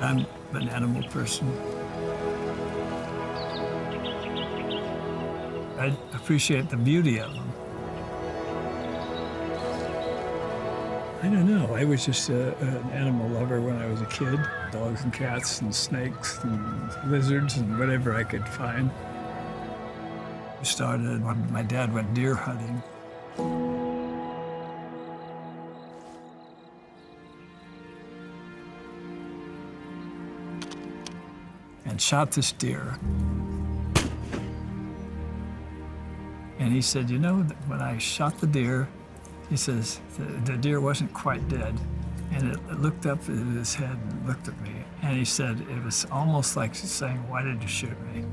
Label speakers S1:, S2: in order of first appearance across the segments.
S1: I'm an animal person. I appreciate the beauty of them. I don't know. I was just an animal lover when I was a kid. Dogs and cats and snakes and lizards and whatever I could find. It started when my dad went deer hunting. And shot this deer. And he said, you know, when I shot the deer, he says, the deer wasn't quite dead. And it looked up at his head and looked at me. And he said, it was almost like saying, why did you shoot me?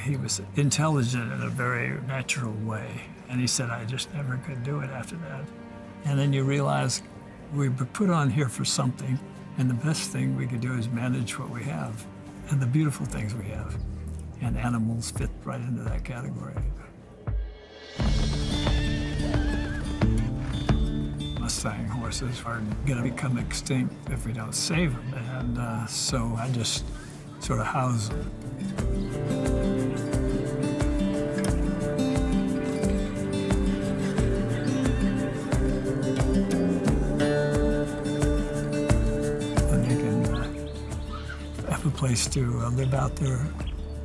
S1: He was intelligent in a very natural way. And he said, I just never could do it after that. And then you realize we were put on here for something, and the best thing we could do is manage what we have and the beautiful things we have. And animals fit right into that category. Mustang horses are going to become extinct if we don't save them, and so I just sort of house them. And they can have a place to live out their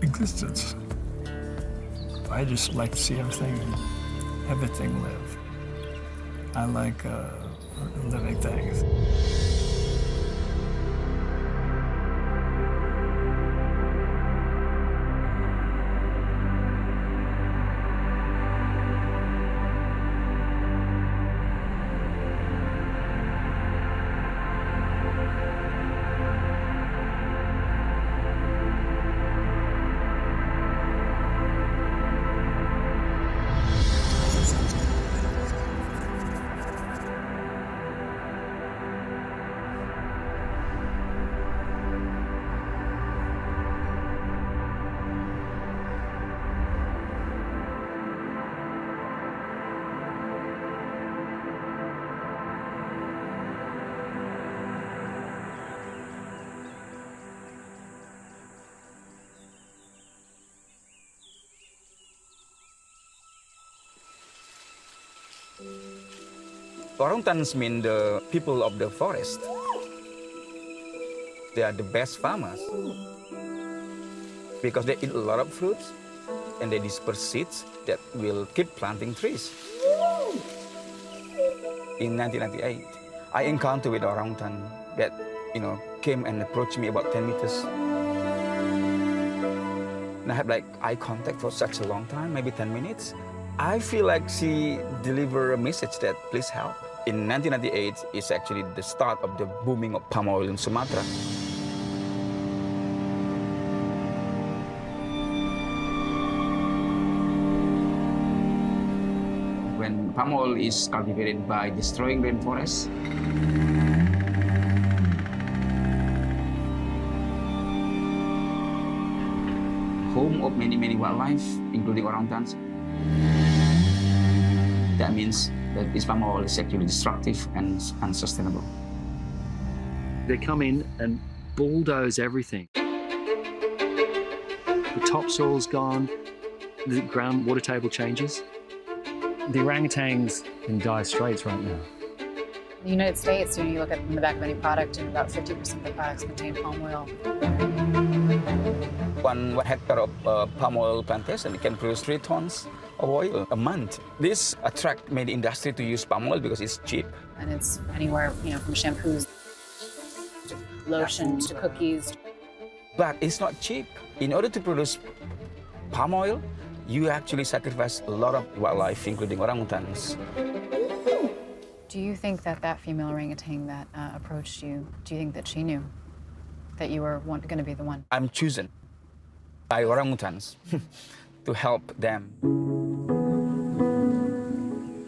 S1: existence. I just like to see everything live. I like living things.
S2: Orangutans mean the people of the forest. They are the best farmers because they eat a lot of fruits and they disperse seeds that will keep planting trees. In 1998, I encountered with orangutan that came and approached me about 10 meters. And I had like eye contact for such a long time, maybe 10 minutes. I feel like she delivered a message that please help. In 1998, it's actually the start of the booming of palm oil in Sumatra. When palm oil is cultivated by destroying rainforests, home of many wildlife, including orangutans, that means that this palm oil is actually destructive and unsustainable.
S3: They come in and bulldoze everything. The topsoil's gone, the groundwater table changes. The orangutans in dire straits right now.
S4: In the United States, you look at in the back of any product, and about 50% of the products contain palm oil.
S2: 1 hectare of palm oil plantation can produce 3 tons of oil a month. This attracts many industry to use palm oil because it's cheap.
S4: And it's anywhere, from shampoos, to lotion, to cookies.
S2: But it's not cheap. In order to produce palm oil, you actually sacrifice a lot of wildlife, including orangutans.
S4: Do you think that female orangutan that approached you, do you think that she knew that you were going to be the one?
S2: I'm chosen by orangutans to help them.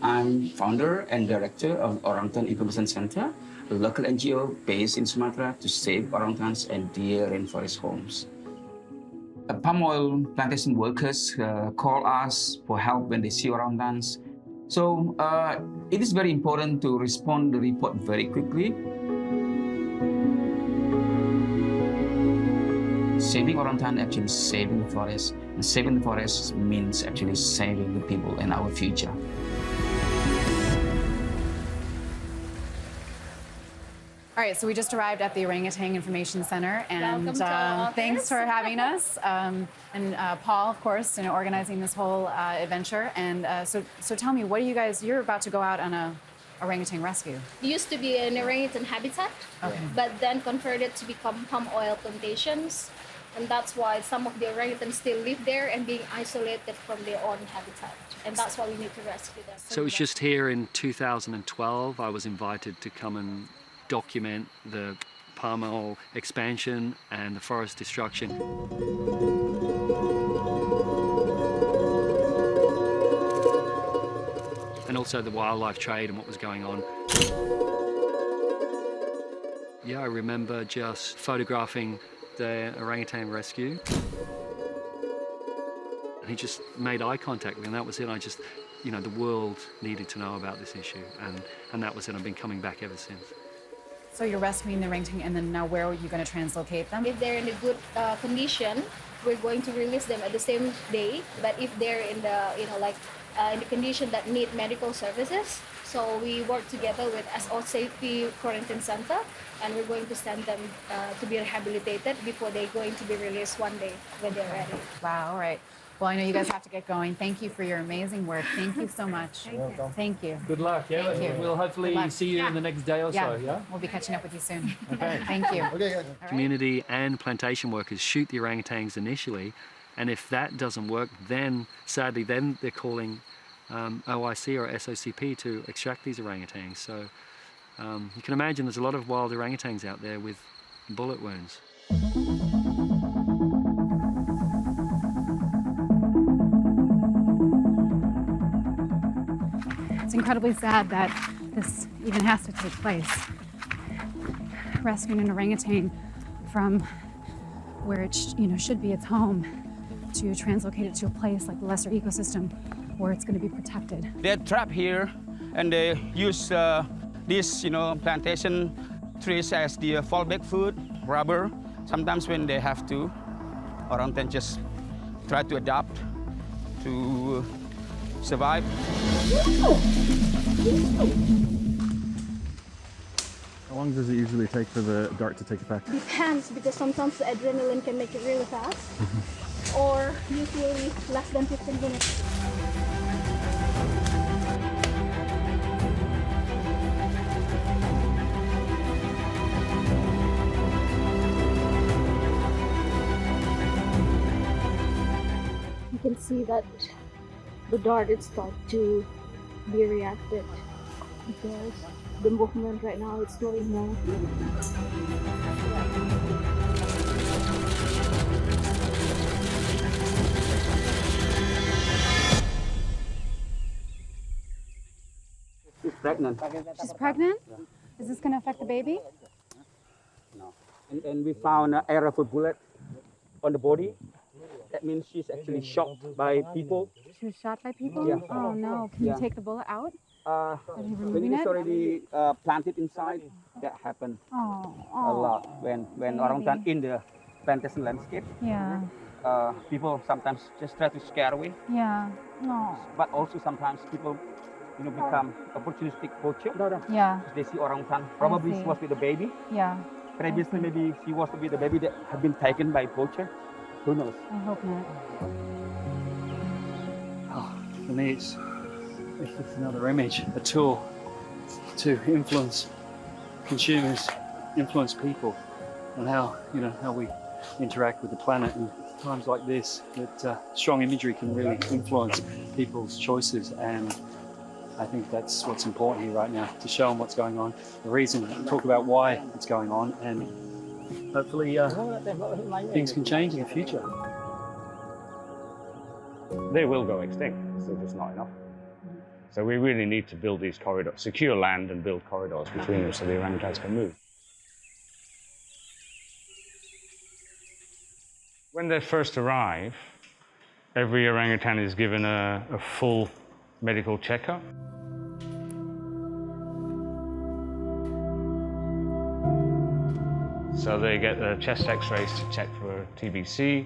S2: I'm founder and director of Orangutan Information Center, a local NGO based in Sumatra to save orangutans and deer rainforest homes. Palm oil plantation workers call us for help when they see orangutans. So it is very important to respond to the report very quickly. saving orangutan actually saving the forest, and saving the forest means actually saving the people and our future.
S4: All right, so we just arrived at the Orangutan Information Center, and
S5: Welcome to our office.
S4: thanks for having us, and Paul, of course, organizing this whole adventure. And so tell me, what are you guys? You're about to go out on a orangutan rescue.
S5: It used to be an orangutan habitat, but then converted to become palm oil plantations. And that's why some of the orangutans still live there and being isolated from their own habitat. And that's why we need to rescue them.
S3: So it was just here in 2012 I was invited to come and document the palm oil expansion and the forest destruction. And also the wildlife trade and what was going on. Yeah, I remember just photographing the orangutan rescue. And he just made eye contact with me, and that was it. I just, the world needed to know about this issue, and that was it. I've been coming back ever since.
S4: So you're rescuing the orangutan, and then now where are you going to translocate them?
S5: If they're in a good condition, we're going to release them at the same day. But if they're in the, in the condition that need medical services, so we work together with SOCP Quarantine Center, and we're going to send them to be rehabilitated before they're going to be released one day when they're ready.
S4: Wow, all right. Well, I know you guys have to get going. Thank you for your amazing work. Thank you so much. Thank you.
S3: Good luck, yeah?
S4: Thank you.
S3: We'll hopefully
S4: Good luck.
S3: see you in the next day or so, yeah?
S4: We'll be catching up with you soon.
S3: Okay.
S4: Thank you.
S6: Okay,
S4: All right.
S3: Community and plantation workers shoot the orangutans initially, and if that doesn't work, then sadly, then they're calling OIC or SOCP to extract these orangutans. So you can imagine there's a lot of wild orangutans out there with bullet wounds.
S4: It's incredibly sad that this even has to take place. Rescuing an orangutan from where it should be its home to translocate it to a place like the lesser ecosystem where it's going to be protected.
S2: They're trapped here, and they use these, plantation trees as the fallback food, rubber. Sometimes when they have to, orangutan just try to adapt to survive.
S6: How long does it usually take for the dart to take effect?
S5: Depends, because sometimes the adrenaline can make it really fast, or usually less than 15 minutes. You can see that the dart is start to be reacted because the movement right now is slowing down.
S2: She's pregnant.
S4: She's pregnant? Is this going to affect the baby?
S2: No. And we found an area for bullet on the body. That means she's actually shot by people.
S4: She was shot by people?
S2: Yeah.
S4: Oh no. Can you take the bullet out? Are you
S2: When
S4: removing
S2: it's
S4: it?
S2: already planted inside, that happened
S4: Oh,
S2: a lot. When orangutan in the plantation landscape,
S4: Yeah,
S2: people sometimes just try to scare away.
S4: yeah. No.
S2: But also sometimes people, become opportunistic poacher.
S4: Yeah,
S2: They see orangutan. Probably
S4: see.
S2: she was with the baby.
S4: yeah.
S2: Previously, maybe she was with the baby that had been taken by poacher. Who knows?
S4: I hope not.
S3: For me, it's just another image, a tool to influence consumers, influence people, and how we interact with the planet. And times like this, that strong imagery can really influence people's choices. And I think that's what's important here right now, to show them what's going on, the reason, talk about why it's going on, and hopefully things can change in the future.
S7: They will go extinct, so there's not enough. So we really need to build these corridors, secure land and build corridors between them so the orangutans can move. When they first arrive, every orangutan is given a full medical checkup. So they get their chest x-rays to check for TBC.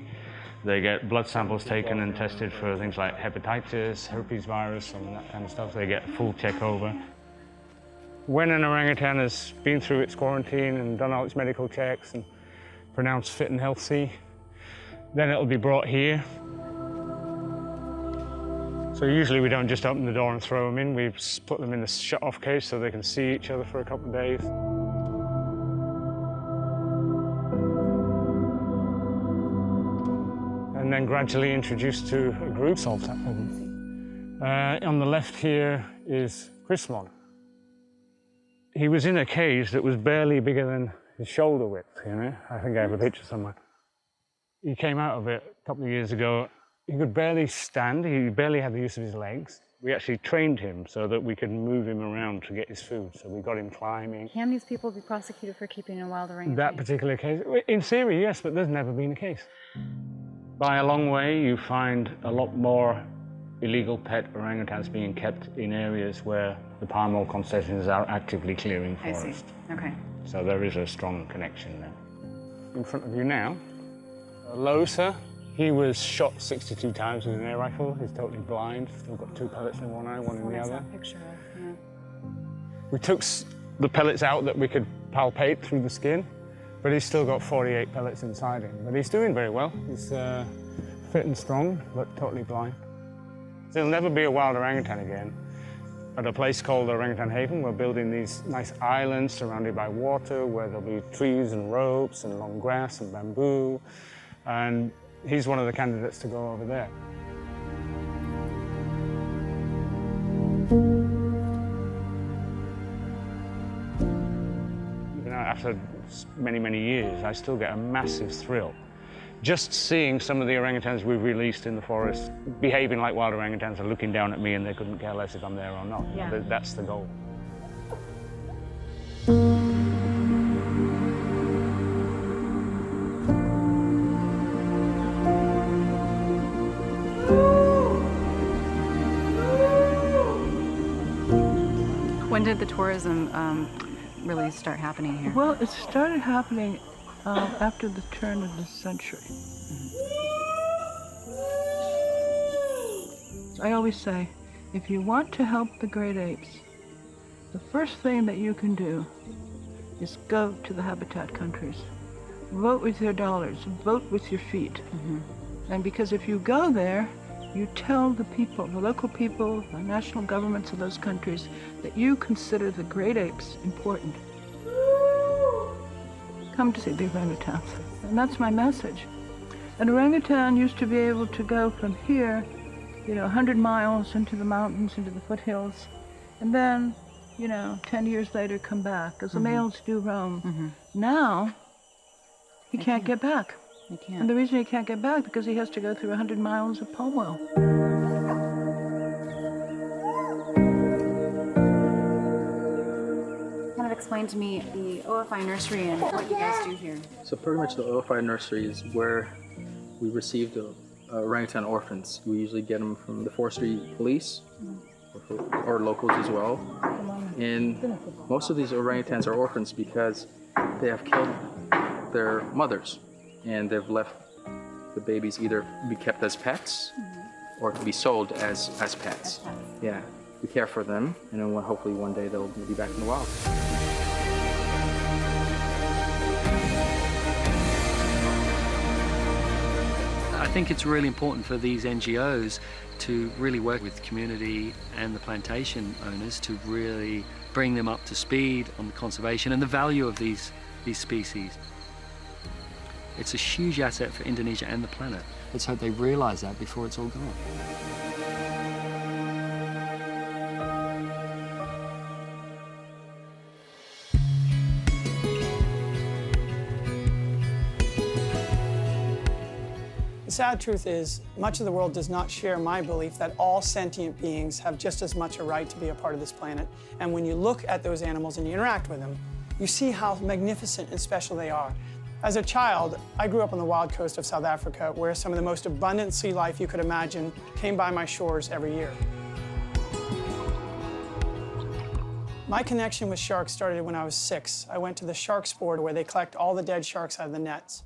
S7: They get blood samples taken and tested for things like hepatitis, herpes virus, and that kind of stuff. They get a full check over. When an orangutan has been through its quarantine and done all its medical checks and pronounced fit and healthy, then it'll be brought here. So usually we don't just open the door and throw them in. We put them in the shut-off cage so they can see each other for a couple of days. And then gradually introduced to a group, solve that problem. On the left here is Chrismon. He was in a cage that was barely bigger than his shoulder width, you know? I think I have a picture somewhere. He came out of it a couple of years ago. He could barely stand, he barely had the use of his legs. We actually trained him so that we could move him around to get his food. So we got him climbing.
S4: Can these people be prosecuted for keeping a wild orangutan?
S7: That particular case, in theory, yes, but there's never been a case. By a long way, you find a lot more illegal pet orangutans being kept in areas where the palm oil concessions are actively clearing forest.
S4: I see. Okay.
S7: So there is a strong connection there. In front of you now, Losa. He was shot 62 times with an air rifle. He's totally blind. Still got 2 pellets in one eye, one in the other.
S4: Picture of, yeah.
S7: We took the pellets out that we could palpate through the skin, but he's still got 48 pellets inside him. But he's doing very well. He's fit and strong, but totally blind. So he'll never be a wild orangutan again. At a place called Orangutan Haven, we're building these nice islands surrounded by water where there'll be trees and ropes and long grass and bamboo. And he's one of the candidates to go over there. Even after many, many years, I still get a massive thrill just seeing some of the orangutans we've released in the forest behaving like wild orangutans and looking down at me, and they couldn't care less if I'm there or not.
S4: Yeah.
S7: That's the goal.
S4: When did the tourism really start happening here?
S8: Well, it started happening after the turn of the century. I always say, if you want to help the great apes, the first thing that you can do is go to the habitat countries. Vote with your dollars, vote with your feet. And because if you go there, you tell the people, the local people, the national governments of those countries, that you consider the great apes important. Come to see the orangutans. And that's my message. An orangutan used to be able to go from here, 100 miles into the mountains, into the foothills, and then, 10 years later come back, because the males do roam. Now, he can't get back.
S4: He can't.
S8: And the reason he can't get back because he has to go through 100 miles of palm oil.
S4: Kind of explain to me the OFI nursery and what you guys do here.
S9: So pretty much the OFI nursery is where we receive the orangutan orphans. We usually get them from the forestry police or locals as well. And most of these orangutans are orphans because they have killed their mothers. And they've left the babies either be kept as pets or to be sold as pets. Yeah, we care for them, and then hopefully one day they'll be back in the wild.
S3: I think it's really important for these NGOs to really work with community and the plantation owners to really bring them up to speed on the conservation and the value of these species. It's a huge asset for Indonesia and the planet. Let's hope they realize that before it's all gone.
S10: The sad truth is, much of the world does not share my belief that all sentient beings have just as much a right to be a part of this planet. And when you look at those animals and you interact with them, you see how magnificent and special they are. As a child, I grew up on the wild coast of South Africa, where some of the most abundant sea life you could imagine came by my shores every year. My connection with sharks started when I was 6. I went to the shark sport where they collect all the dead sharks out of the nets.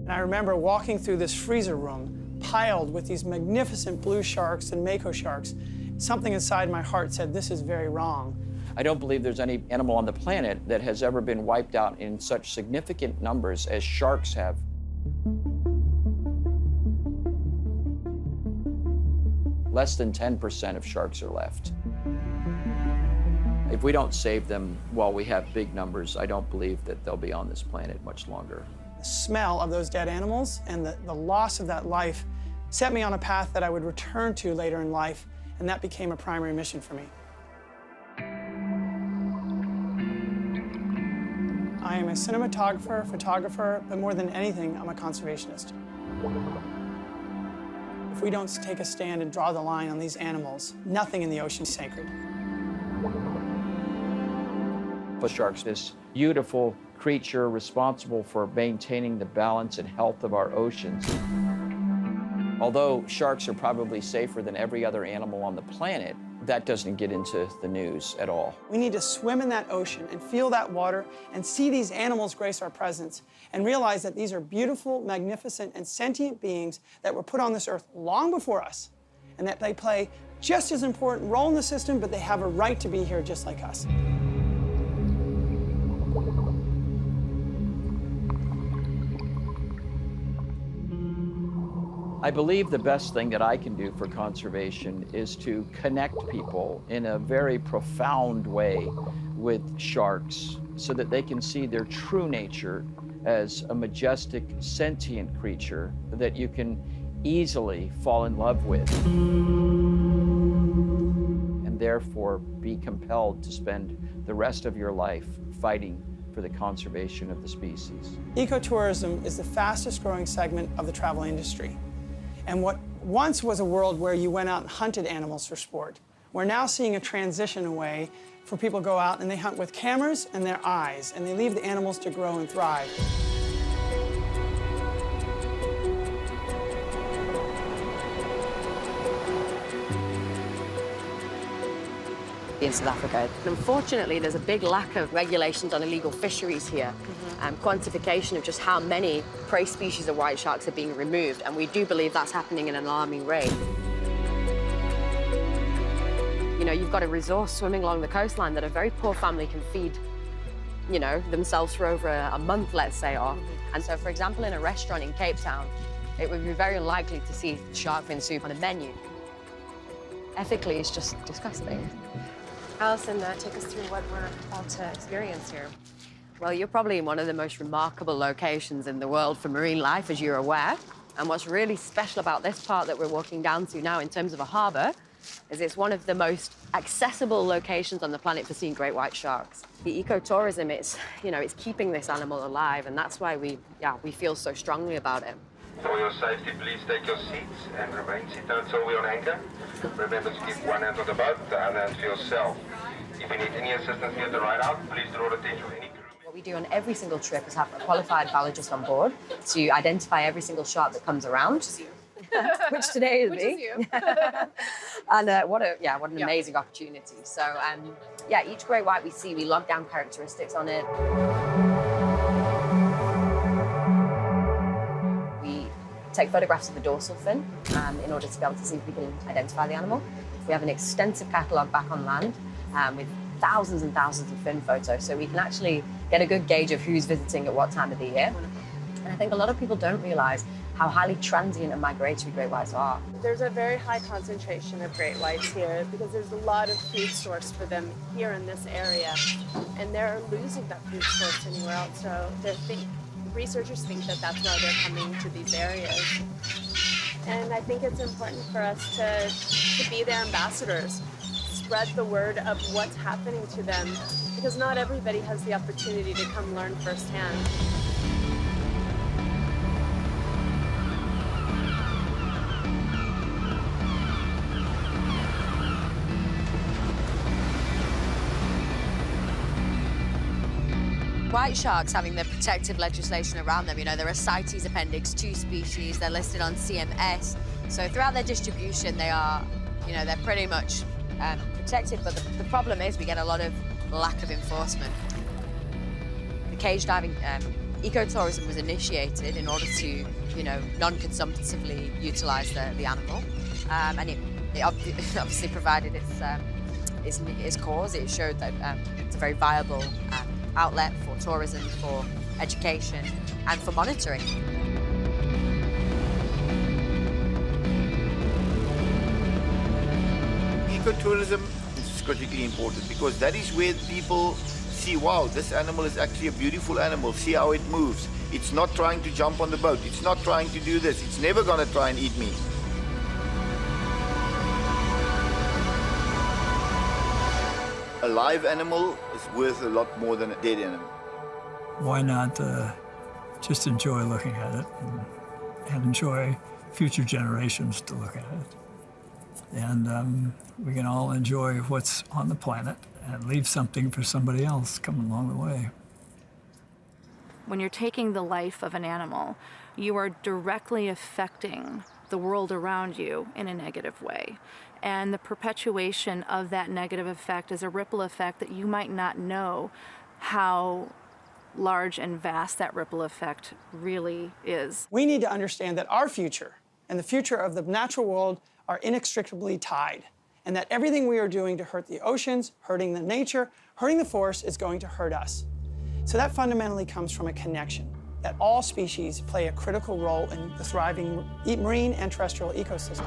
S10: And I remember walking through this freezer room piled with these magnificent blue sharks and mako sharks. Something inside my heart said, this is very wrong.
S11: I don't believe there's any animal on the planet that has ever been wiped out in such significant numbers as sharks have. Less than 10% of sharks are left. If we don't save them while we have big numbers, I don't believe that they'll be on this planet much longer.
S10: The smell of those dead animals and the loss of that life set me on a path that I would return to later in life, and that became a primary mission for me. I am a cinematographer, photographer, but more than anything, I'm a conservationist. If we don't take a stand and draw the line on these animals, nothing in the ocean is sacred.
S11: For sharks, this beautiful creature responsible for maintaining the balance and health of our oceans. Although sharks are probably safer than every other animal on the planet, that doesn't get into the news at all.
S10: We need to swim in that ocean and feel that water and see these animals grace our presence and realize that these are beautiful, magnificent, and sentient beings that were put on this earth long before us, and that they play just as important role in the system, but they have a right to be here just like us.
S11: I believe the best thing that I can do for conservation is to connect people in a very profound way with sharks so that they can see their true nature as a majestic, sentient creature that you can easily fall in love with and therefore be compelled to spend the rest of your life fighting for the conservation of the species.
S10: Ecotourism is the fastest growing segment of the travel industry. And what once was a world where you went out and hunted animals for sport, we're now seeing a transition away for people to go out and they hunt with cameras and their eyes, and they leave the animals to grow and thrive.
S12: In South Africa. Unfortunately, there's a big lack of regulations on illegal fisheries here, quantification of just how many prey species of white sharks are being removed, and we do believe that's happening at an alarming rate. You know, you've got a resource swimming along the coastline that a very poor family can feed, you know, themselves for over a month, let's say, off. And so, for example, in a restaurant in Cape Town, it would be very unlikely to see shark fin soup on a menu. Ethically, it's just disgusting.
S13: Alison, take us through what we're about to experience here.
S12: Well, you're probably in one of the most remarkable locations in the world for marine life, as you're aware. And what's really special about this part that we're walking down to now in terms of a harbour is it's one of the most accessible locations on the planet for seeing great white sharks. The ecotourism, it's keeping this animal alive, and that's why we feel so strongly about it.
S14: For your safety, please take your seats and remain seated until we're on anchor. Remember to keep one hand on the boat, the other hand for yourself. If you need any assistance get the ride out, please draw the attention of any crew.
S12: What we do on every single trip is have a qualified biologist on board to identify every single shark that comes around. Which today is me. And what an amazing opportunity. So, each great white we see, we log down characteristics on it. Take photographs of the dorsal fin in order to be able to see if we can identify the animal. We have an extensive catalogue back on land with thousands and thousands of fin photos, so we can actually get a good gauge of who's visiting at what time of the year. And I think a lot of people don't realise how highly transient and migratory great whites are.
S13: There's a very high concentration of great whites here because there's a lot of food source for them here in this area, and they're losing that food source anywhere else. So researchers think that that's why they're coming to these areas. And I think it's important for us to be their ambassadors, spread the word of what's happening to them, because not everybody has the opportunity to come learn firsthand.
S12: White sharks having the protective legislation around them, they're a CITES Appendix 2 species, they're listed on CMS. So throughout their distribution, they are You know, they're pretty much protected, but the problem is we get a lot of lack of enforcement. The cage diving ecotourism was initiated in order to, you know, non-consumptively utilise the animal, and it obviously provided its cause. It showed that it's a very viable outlet for tourism, for education, and for monitoring.
S15: Ecotourism is critically important because that is where people see, wow, this animal is actually a beautiful animal. See how it moves. It's not trying to jump on the boat. It's not trying to do this. It's never going to try and eat me. A live animal is worth a lot more than a dead animal.
S1: Why not just enjoy looking at it and enjoy future generations to look at it? And we can all enjoy what's on the planet and leave something for somebody else coming along the way.
S16: When you're taking the life of an animal, you are directly affecting the world around you in a negative way. And the perpetuation of that negative effect is a ripple effect that you might not know how large and vast that ripple effect really is.
S10: We need to understand that our future and the future of the natural world are inextricably tied, and that everything we are doing to hurt the oceans, hurting the nature, hurting the forest is going to hurt us. So that fundamentally comes from a connection, that all species play a critical role in the thriving marine and terrestrial ecosystem.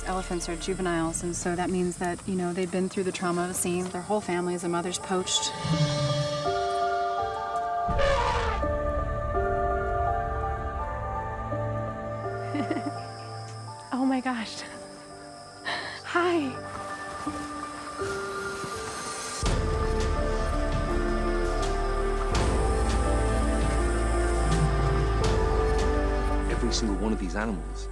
S4: Elephants are juveniles, and so that means that, you know, they've been through the trauma of a scene. Their whole families, their mother's poached.
S16: Oh my gosh. Hi.
S17: Every single one of these animals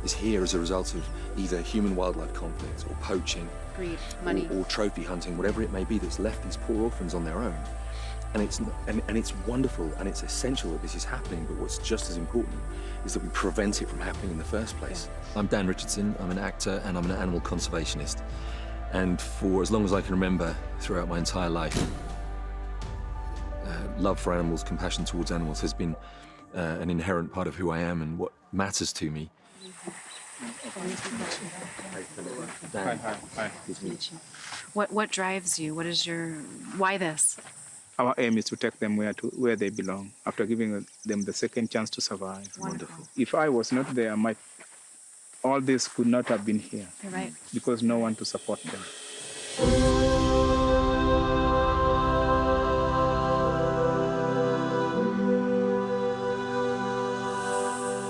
S17: is here as a result of either human-wildlife conflict or poaching,
S4: greed, money,
S17: or trophy hunting, whatever it may be, that's left these poor orphans on their own. And it's wonderful and it's essential that this is happening, but what's just as important is that we prevent it from happening in the first place. I'm Dan Richardson, I'm an actor and I'm an animal conservationist. And for as long as I can remember throughout my entire life, love for animals, compassion towards animals has been an inherent part of who I am and what matters to me.
S18: Hi.
S4: What drives you? What is your, why this?
S18: Our aim is to take them where they belong, after giving them the second chance to survive.
S4: Wonderful.
S18: If I was not there, all this could not have been here.
S4: You're right.
S18: Because no one to support them.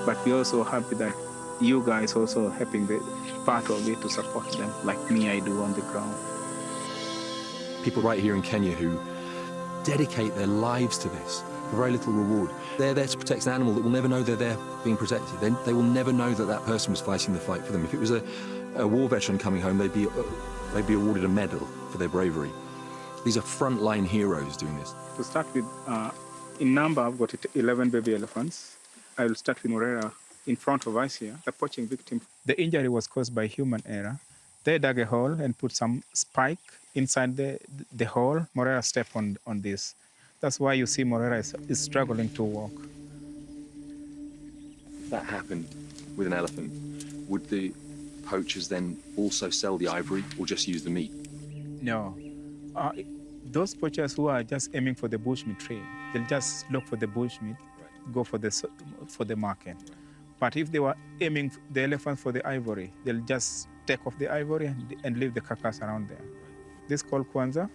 S18: But we're also happy that you guys also helping the part of it to support them, like me, I do on the ground.
S17: People right here in Kenya who dedicate their lives to this for very little reward. They're there to protect an animal that will never know they're there being protected. They will never know that that person was fighting the fight for them. If it was a war veteran coming home, they'd be awarded a medal for their bravery. These are frontline heroes doing this.
S18: To start with, in number, I've got 11 baby elephants. I will start with Morera in front of us here, the poaching victim. The injury was caused by human error. They dug a hole and put some spike inside the hole. Morera stepped on this. That's why you see Morera is struggling to walk.
S17: If that happened with an elephant, would the poachers then also sell the ivory or just use the meat?
S18: No. Those poachers who are just aiming for the bushmeat trade, they'll just look for the bushmeat, go for the market. But if they were aiming the elephant for the ivory, they'll just take off the ivory and leave the carcass around there. This is called Kwanza.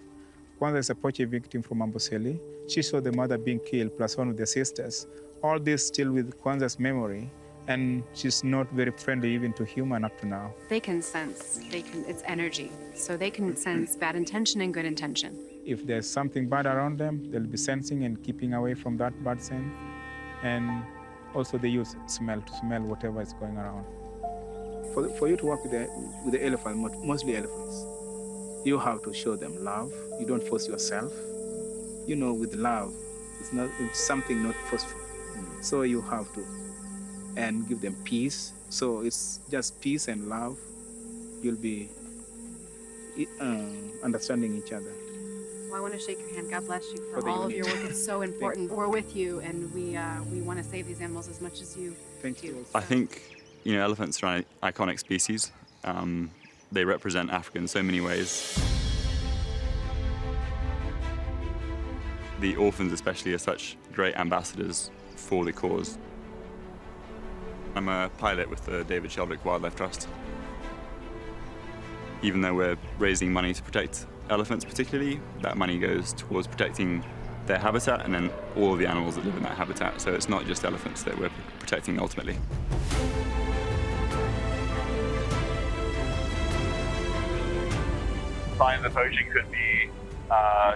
S18: Kwanza is a poaching victim from Amboseli. She saw the mother being killed plus one of the sisters. All this still with Kwanza's memory, and she's not very friendly even to human up to now.
S4: They can sense, it's energy. So they can sense bad intention and good intention.
S18: if there's something bad around them, they'll be sensing and keeping away from that bad scent. And also they use smell to smell whatever is going around. For you to work with the elephant, mostly elephants, you have to show them love. You don't force yourself. You know, with love, it's something not forceful. So you have to, and give them peace. So it's just peace and love. You'll be understanding each other.
S4: Well, I want to shake your hand. God bless you
S18: For
S4: for
S18: the
S4: all of
S18: unity.
S4: your work. It's so important. We're with you, and we want to save these animals as much as you
S18: Thank
S4: do.
S18: you.
S19: I think, elephants are an iconic species. They represent Africa in so many ways. The orphans especially are such great ambassadors for the cause. I'm a pilot with the David Sheldrick Wildlife Trust. Even though we're raising money to protect elephants particularly, that money goes towards protecting their habitat and then all of the animals that live in that habitat. So it's not just elephants that we're protecting ultimately.
S20: Signs of poaching could be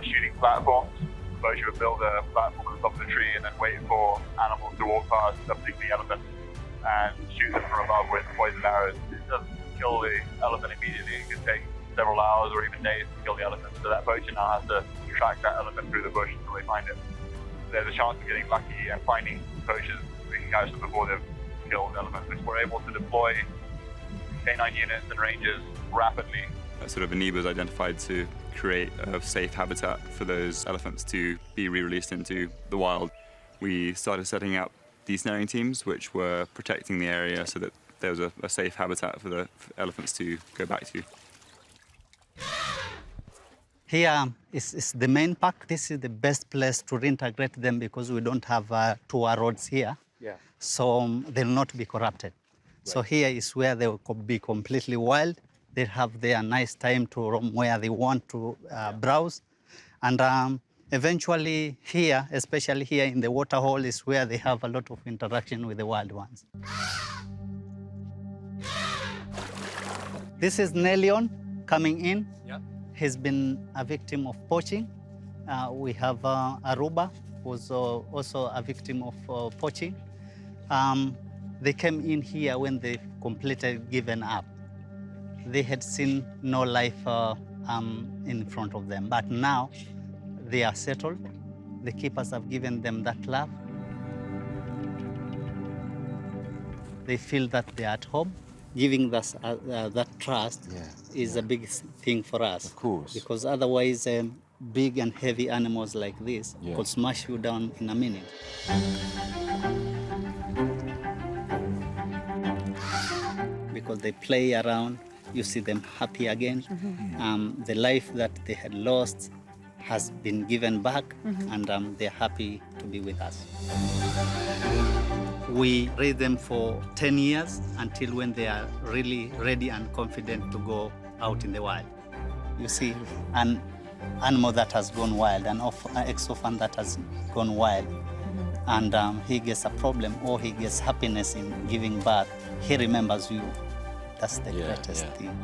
S20: shooting platforms. The poacher would build a platform on the top of the tree and then wait for animals to walk past, particularly elephants, and shoot them from above with poisoned arrows. It doesn't kill the elephant immediately. It could take several hours or even days to kill the elephant. So that poacher now has to track that elephant through the bush until they find it. There's a chance of getting lucky and finding poachers. We can catch them before they've killed elephants, which we're able to deploy canine units and rangers rapidly.
S19: Sort of a need was identified to create a safe habitat for those elephants to be re-released into the wild. We started setting up desnaring teams, which were protecting the area so that there was a safe habitat for the elephants to go back to.
S21: Here is the main park. This is the best place to reintegrate them because we don't have tour roads here.
S3: Yeah.
S21: So they'll not be corrupted. Right. So here is where they will be completely wild. They have their nice time to roam where they want to browse. And eventually here, especially here in the water hole, is where they have a lot of interaction with the wild ones. This is Nelion coming in.
S3: Yeah.
S21: He's been a victim of poaching. We have Aruba, who's also a victim of poaching. They came in here when they completely given up. They had seen no life in front of them, but now they are settled. The keepers have given them that love. They feel that they are at home. Giving us that trust is a big thing for us.
S22: Of course.
S21: Because otherwise, big and heavy animals like this could smash you down in a minute. Because they play around, you see them happy again.
S4: Mm-hmm.
S21: The life that they had lost has been given back, and they're happy to be with us. We raise them for 10 years until when they are really ready and confident to go out in the wild. You see, an animal that has gone wild, an ex-orphan that has gone wild, and he gets a problem or he gets happiness in giving birth, he remembers you. That's the greatest thing.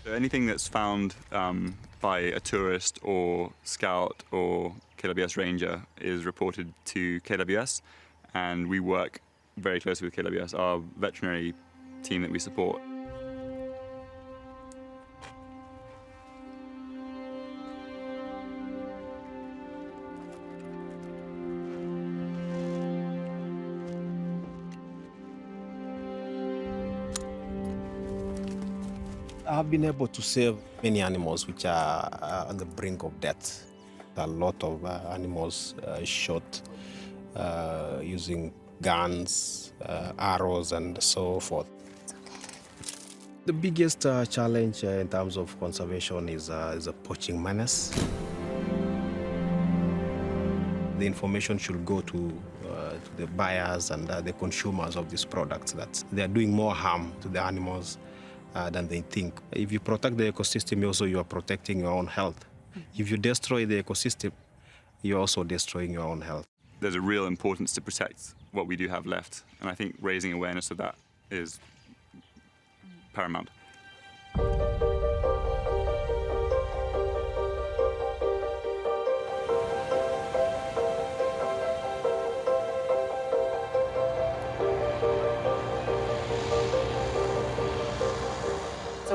S19: So anything that's found by a tourist or scout or KWS ranger is reported to KWS, and we work very closely with KWS, our veterinary team that we support.
S23: I've been able to save many animals which are on the brink of death. A lot of animals shot using guns, arrows, and so forth. The biggest challenge in terms of conservation is a poaching menace. The information should go to the buyers and the consumers of these products that they are doing more harm to the animals than they think. If you protect the ecosystem, you are protecting your own health. If you destroy the ecosystem, you're also destroying your own health.
S19: There's a real importance to protect what we do have left, and I think raising awareness of that is paramount.
S4: So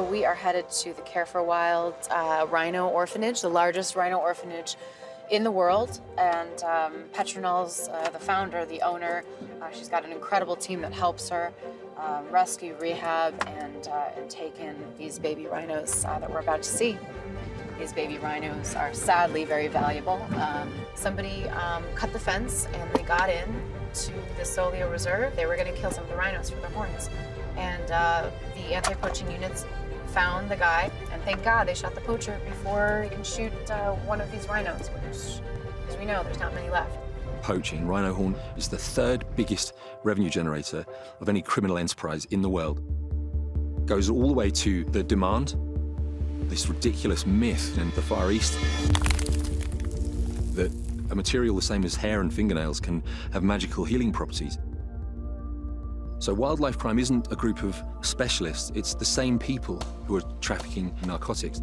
S4: we are headed to the Care for Wild Rhino Orphanage, the largest rhino orphanage in the world. And Petronel's the founder, the owner. She's got an incredible team that helps her rescue, rehab, and take in these baby rhinos that we're about to see. These baby rhinos are sadly very valuable. Somebody cut the fence and they got in to the Solio Reserve. They were going to kill some of the rhinos for their horns. And the anti-poaching units found the guy, and thank God they shot the poacher before he can shoot one of these rhinos, which, as we know, there's not many left.
S17: Poaching, rhino horn, is the third biggest revenue generator of any criminal enterprise in the world. Goes all the way to the demand, this ridiculous myth in the Far East that a material the same as hair and fingernails can have magical healing properties. So wildlife crime isn't a group of specialists, it's the same people who are trafficking narcotics.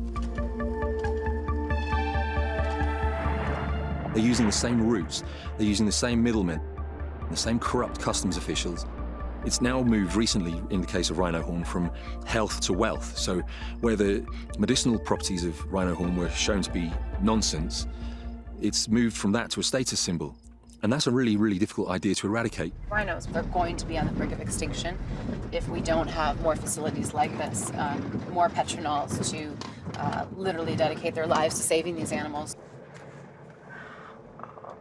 S17: They're using the same routes, they're using the same middlemen, the same corrupt customs officials. It's now moved recently, in the case of rhino horn, from health to wealth. So where the medicinal properties of rhino horn were shown to be nonsense, it's moved from that to a status symbol. And that's a really, really difficult idea to eradicate.
S4: Rhinos are going to be on the brink of extinction if we don't have more facilities like this, more Petronels to literally dedicate their lives to saving these animals.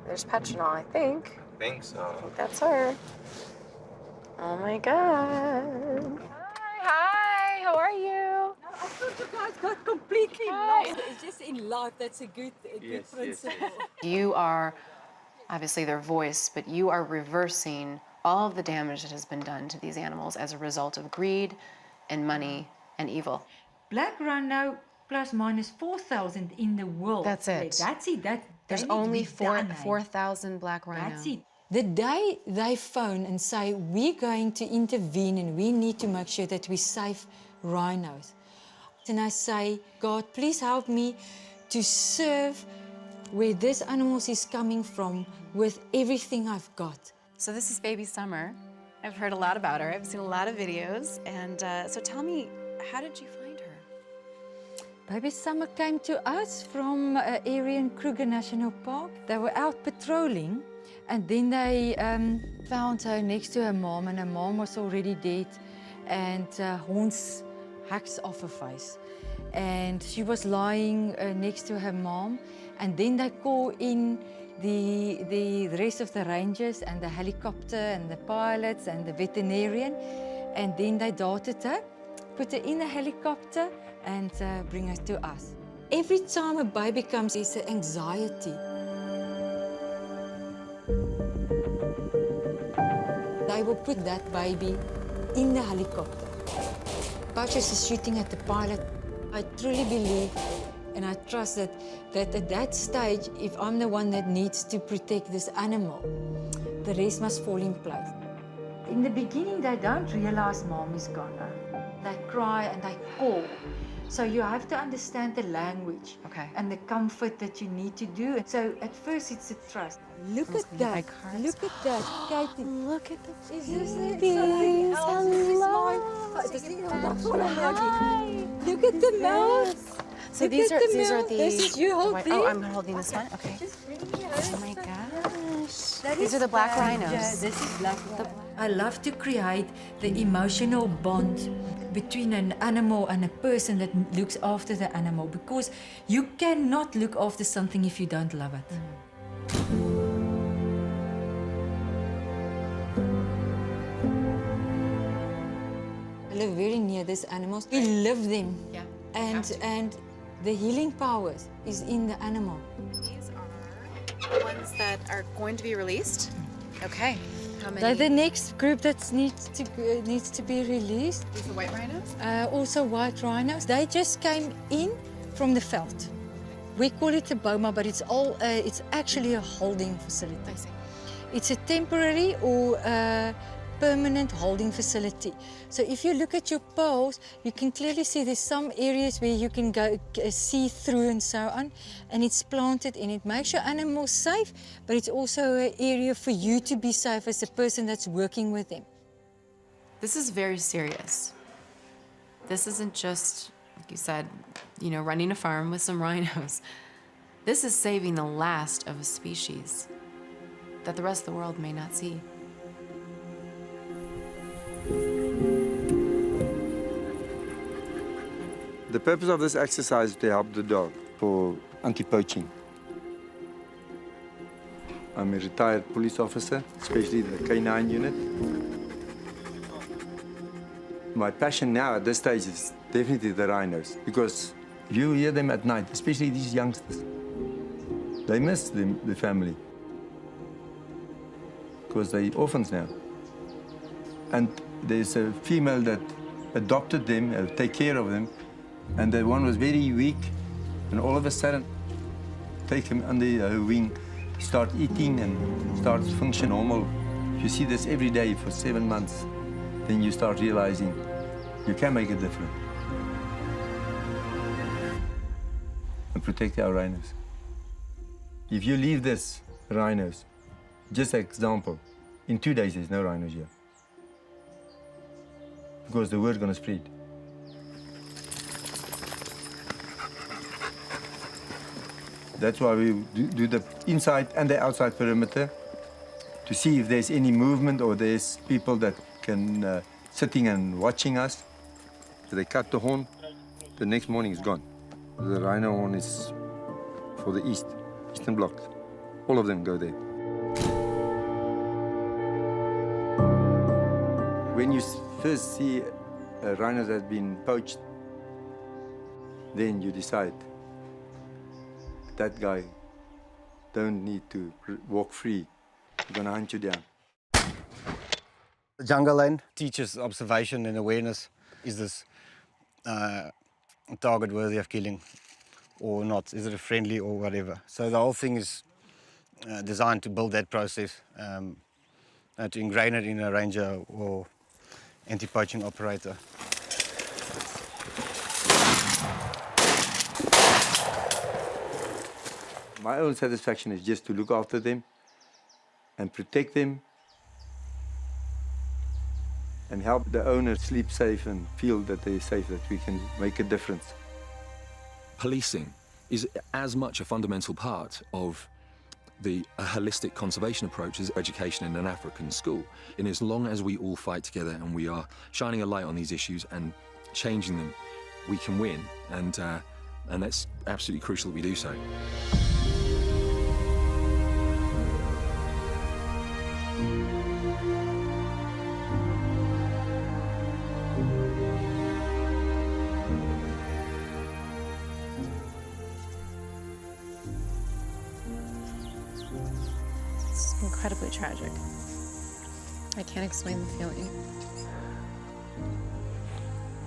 S4: There's Petronel, I think.
S5: I think so.
S4: I think that's her. Oh my God. Hi, how are you?
S6: I thought you guys got completely lost. It's just in life, that's a good principle.
S4: You are obviously their voice, but you are reversing all of the damage that has been done to these animals as a result of greed and money and evil.
S6: Black rhino plus minus 4,000 in the world.
S4: That's it.
S6: That's it.
S4: There's only 4,000 black rhino.
S6: That's it. The day they phone and say, we're going to intervene and we need to make sure that we save rhinos. And I say, God, please help me to serve where this animal is coming from with everything I've got.
S4: So this is baby Summer. I've heard a lot about her. I've seen a lot of videos. And so tell me, how did you find her?
S6: Baby Summer came to us from an area in Kruger National Park. They were out patrolling and then they found her next to her mom, and her mom was already dead, and horns hacked off her face. And she was lying next to her mom, and then they call in the rest of the rangers and the helicopter and the pilots and the veterinarian, and then they darted her, put her in a helicopter and bring her to us. Every time a baby comes, there's an anxiety. They will put that baby in the helicopter. Poachers is shooting at the pilot. I truly believe and I trust that at that stage, if I'm the one that needs to protect this animal, the rest must fall in place. In the beginning, they don't realize mom is gone. They cry and they call. So you have to understand the language and the comfort that you need to do. So at first, it's a trust. Look at that. Look at that. Katie. Look at the babies. Look at the mouth.
S4: So these are the...
S6: This is you holding.
S4: Oh, I'm holding this one? Okay. Oh my gosh. These are the black rhinos.
S6: Yeah, this is black rhino. I love to create the emotional bond between an animal and a person that looks after the animal, because you cannot look after something if you don't love it. I live very near these animals. We love them.
S4: Yeah.
S6: And the healing power is in the animal.
S4: These are the ones that are going to be released. Okay. How many?
S6: They're the next group that needs to be released.
S4: These are white rhinos?
S6: Also white rhinos. They just came in from the veld. We call it a boma, but it's actually a holding facility.
S4: I see.
S6: It's a temporary or permanent holding facility. So if you look at your poles, you can clearly see there's some areas where you can go see through and so on, and it's planted in. It makes your animals safe, but it's also an area for you to be safe as a person that's working with them.
S4: This is very serious. This isn't just, like you said, running a farm with some rhinos. This is saving the last of a species that the rest of the world may not see.
S2: The purpose of this exercise is to help the dog for anti-poaching. I'm a retired police officer, especially the K9 unit. My passion now at this stage is definitely the rhinos, because you hear them at night, especially these youngsters. They miss the family because they're orphans now. And there's a female that adopted them, take care of them, and the one was very weak, and all of a sudden, take him under her wing, start eating and start to function normal. If you see this every day for 7 months, then you start realizing you can make a difference. And protect our rhinos. If you leave this rhinos, just an example, in 2 days there's no rhinos here. Because the word's gonna spread. That's why we do the inside and the outside perimeter to see if there's any movement or there's people that can sitting and watching us. So they cut the horn, the next morning it's gone. The rhino horn is for the eastern block. All of them go there. When you first see a rhino that's been poached, then you decide that guy don't need to walk free. We're gonna hunt you down.
S5: The jungle land teaches observation and awareness. Is this target worthy of killing or not? Is it a friendly or whatever? So the whole thing is designed to build that process, to ingrain it in a ranger or anti-poaching operator.
S2: My own satisfaction is just to look after them and protect them and help the owner sleep safe and feel that they're safe, that we can make a difference.
S17: Policing is as much a fundamental part of the holistic conservation approach as education in an African school. And as long as we all fight together and we are shining a light on these issues and changing them, we can win. And that's absolutely crucial that we do so.
S4: Incredibly tragic. I can't explain the feeling.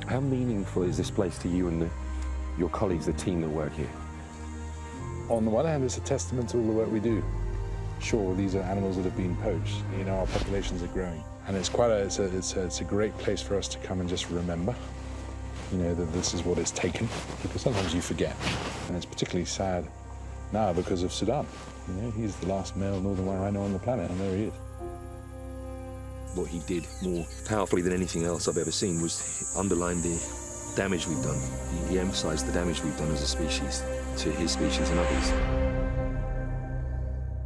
S22: How meaningful is this place to you and your colleagues, the team that work here?
S24: On the one hand, it's a testament to all the work we do. Sure, these are animals that have been poached. Our populations are growing, and it's a great place for us to come and just remember, that this is what it's taken. Because sometimes you forget, and it's particularly sad now because of Sudan. He's the last male northern white rhino on the planet, and there he is.
S17: What he did more powerfully than anything else I've ever seen was underline the damage we've done. He emphasized the damage we've done as a species to his species and others.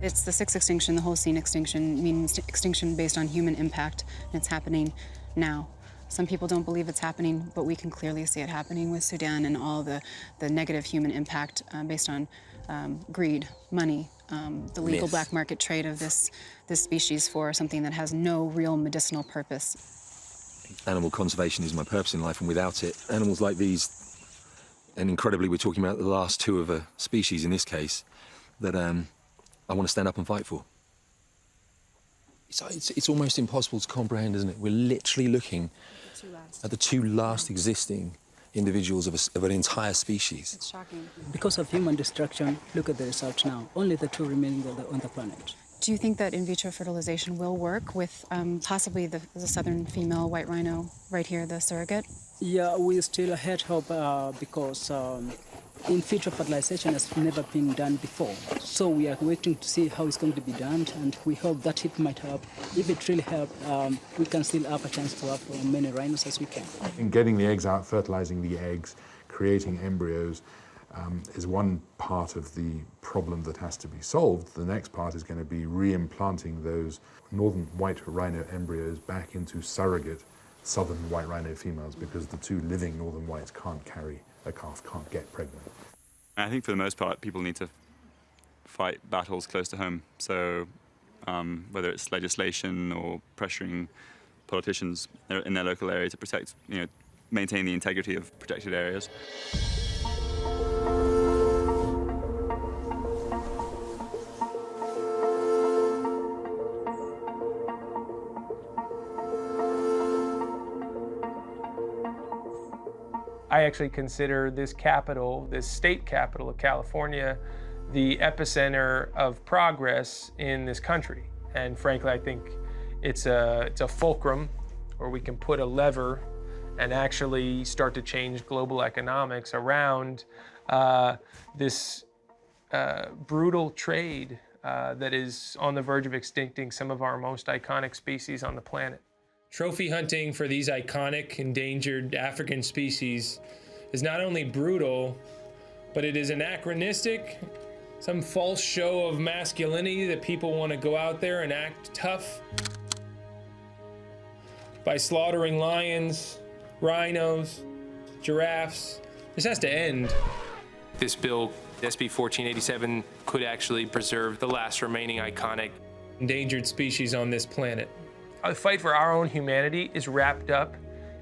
S25: It's the sixth extinction. The Holocene extinction means extinction based on human impact, and it's happening now. Some people don't believe it's happening, but we can clearly see it happening with Sudan and all the negative human impact based on greed, money, the legal
S17: Myth.
S25: black market trade of this species for something that has no real medicinal purpose.
S17: Animal conservation is my purpose in life, and without it, animals like these, and incredibly, we're talking about the last two of a species in this case, that I want to stand up and fight for. It's almost impossible to comprehend, isn't it? We're literally looking at the two last existing individuals of an entire species.
S25: It's shocking.
S26: Because of human destruction, look at the results now. Only the two remaining on the planet.
S25: Do you think that in vitro fertilization will work with possibly the southern female white rhino right here, the surrogate?
S7: Yeah, we still had hope because in vitro fertilization has never been done before. So we are waiting to see how it's going to be done, and we hope that it might help. If it really helps, we can still have a chance to have as many rhinos as we can.
S24: In getting the eggs out, fertilizing the eggs, creating embryos, is one part of the problem that has to be solved. The next part is going to be re-implanting those northern white rhino embryos back into surrogate southern white rhino females, because the two living northern whites can't carry a calf, can't get pregnant.
S19: I think for the most part, people need to fight battles close to home. So whether it's legislation or pressuring politicians in their local area to protect, maintain the integrity of protected areas.
S8: I actually consider this capital, this state capital of California, the epicenter of progress in this country. And frankly, I think it's a fulcrum where we can put a lever and actually start to change global economics around this brutal trade that is on the verge of extincting some of our most iconic species on the planet. Trophy hunting for these iconic endangered African species is not only brutal, but it is anachronistic, some false show of masculinity that people want to go out there and act tough by slaughtering lions, rhinos, giraffes. This has to end. This bill, SB 1487, could actually preserve the last remaining iconic endangered species on this planet. The fight for our own humanity is wrapped up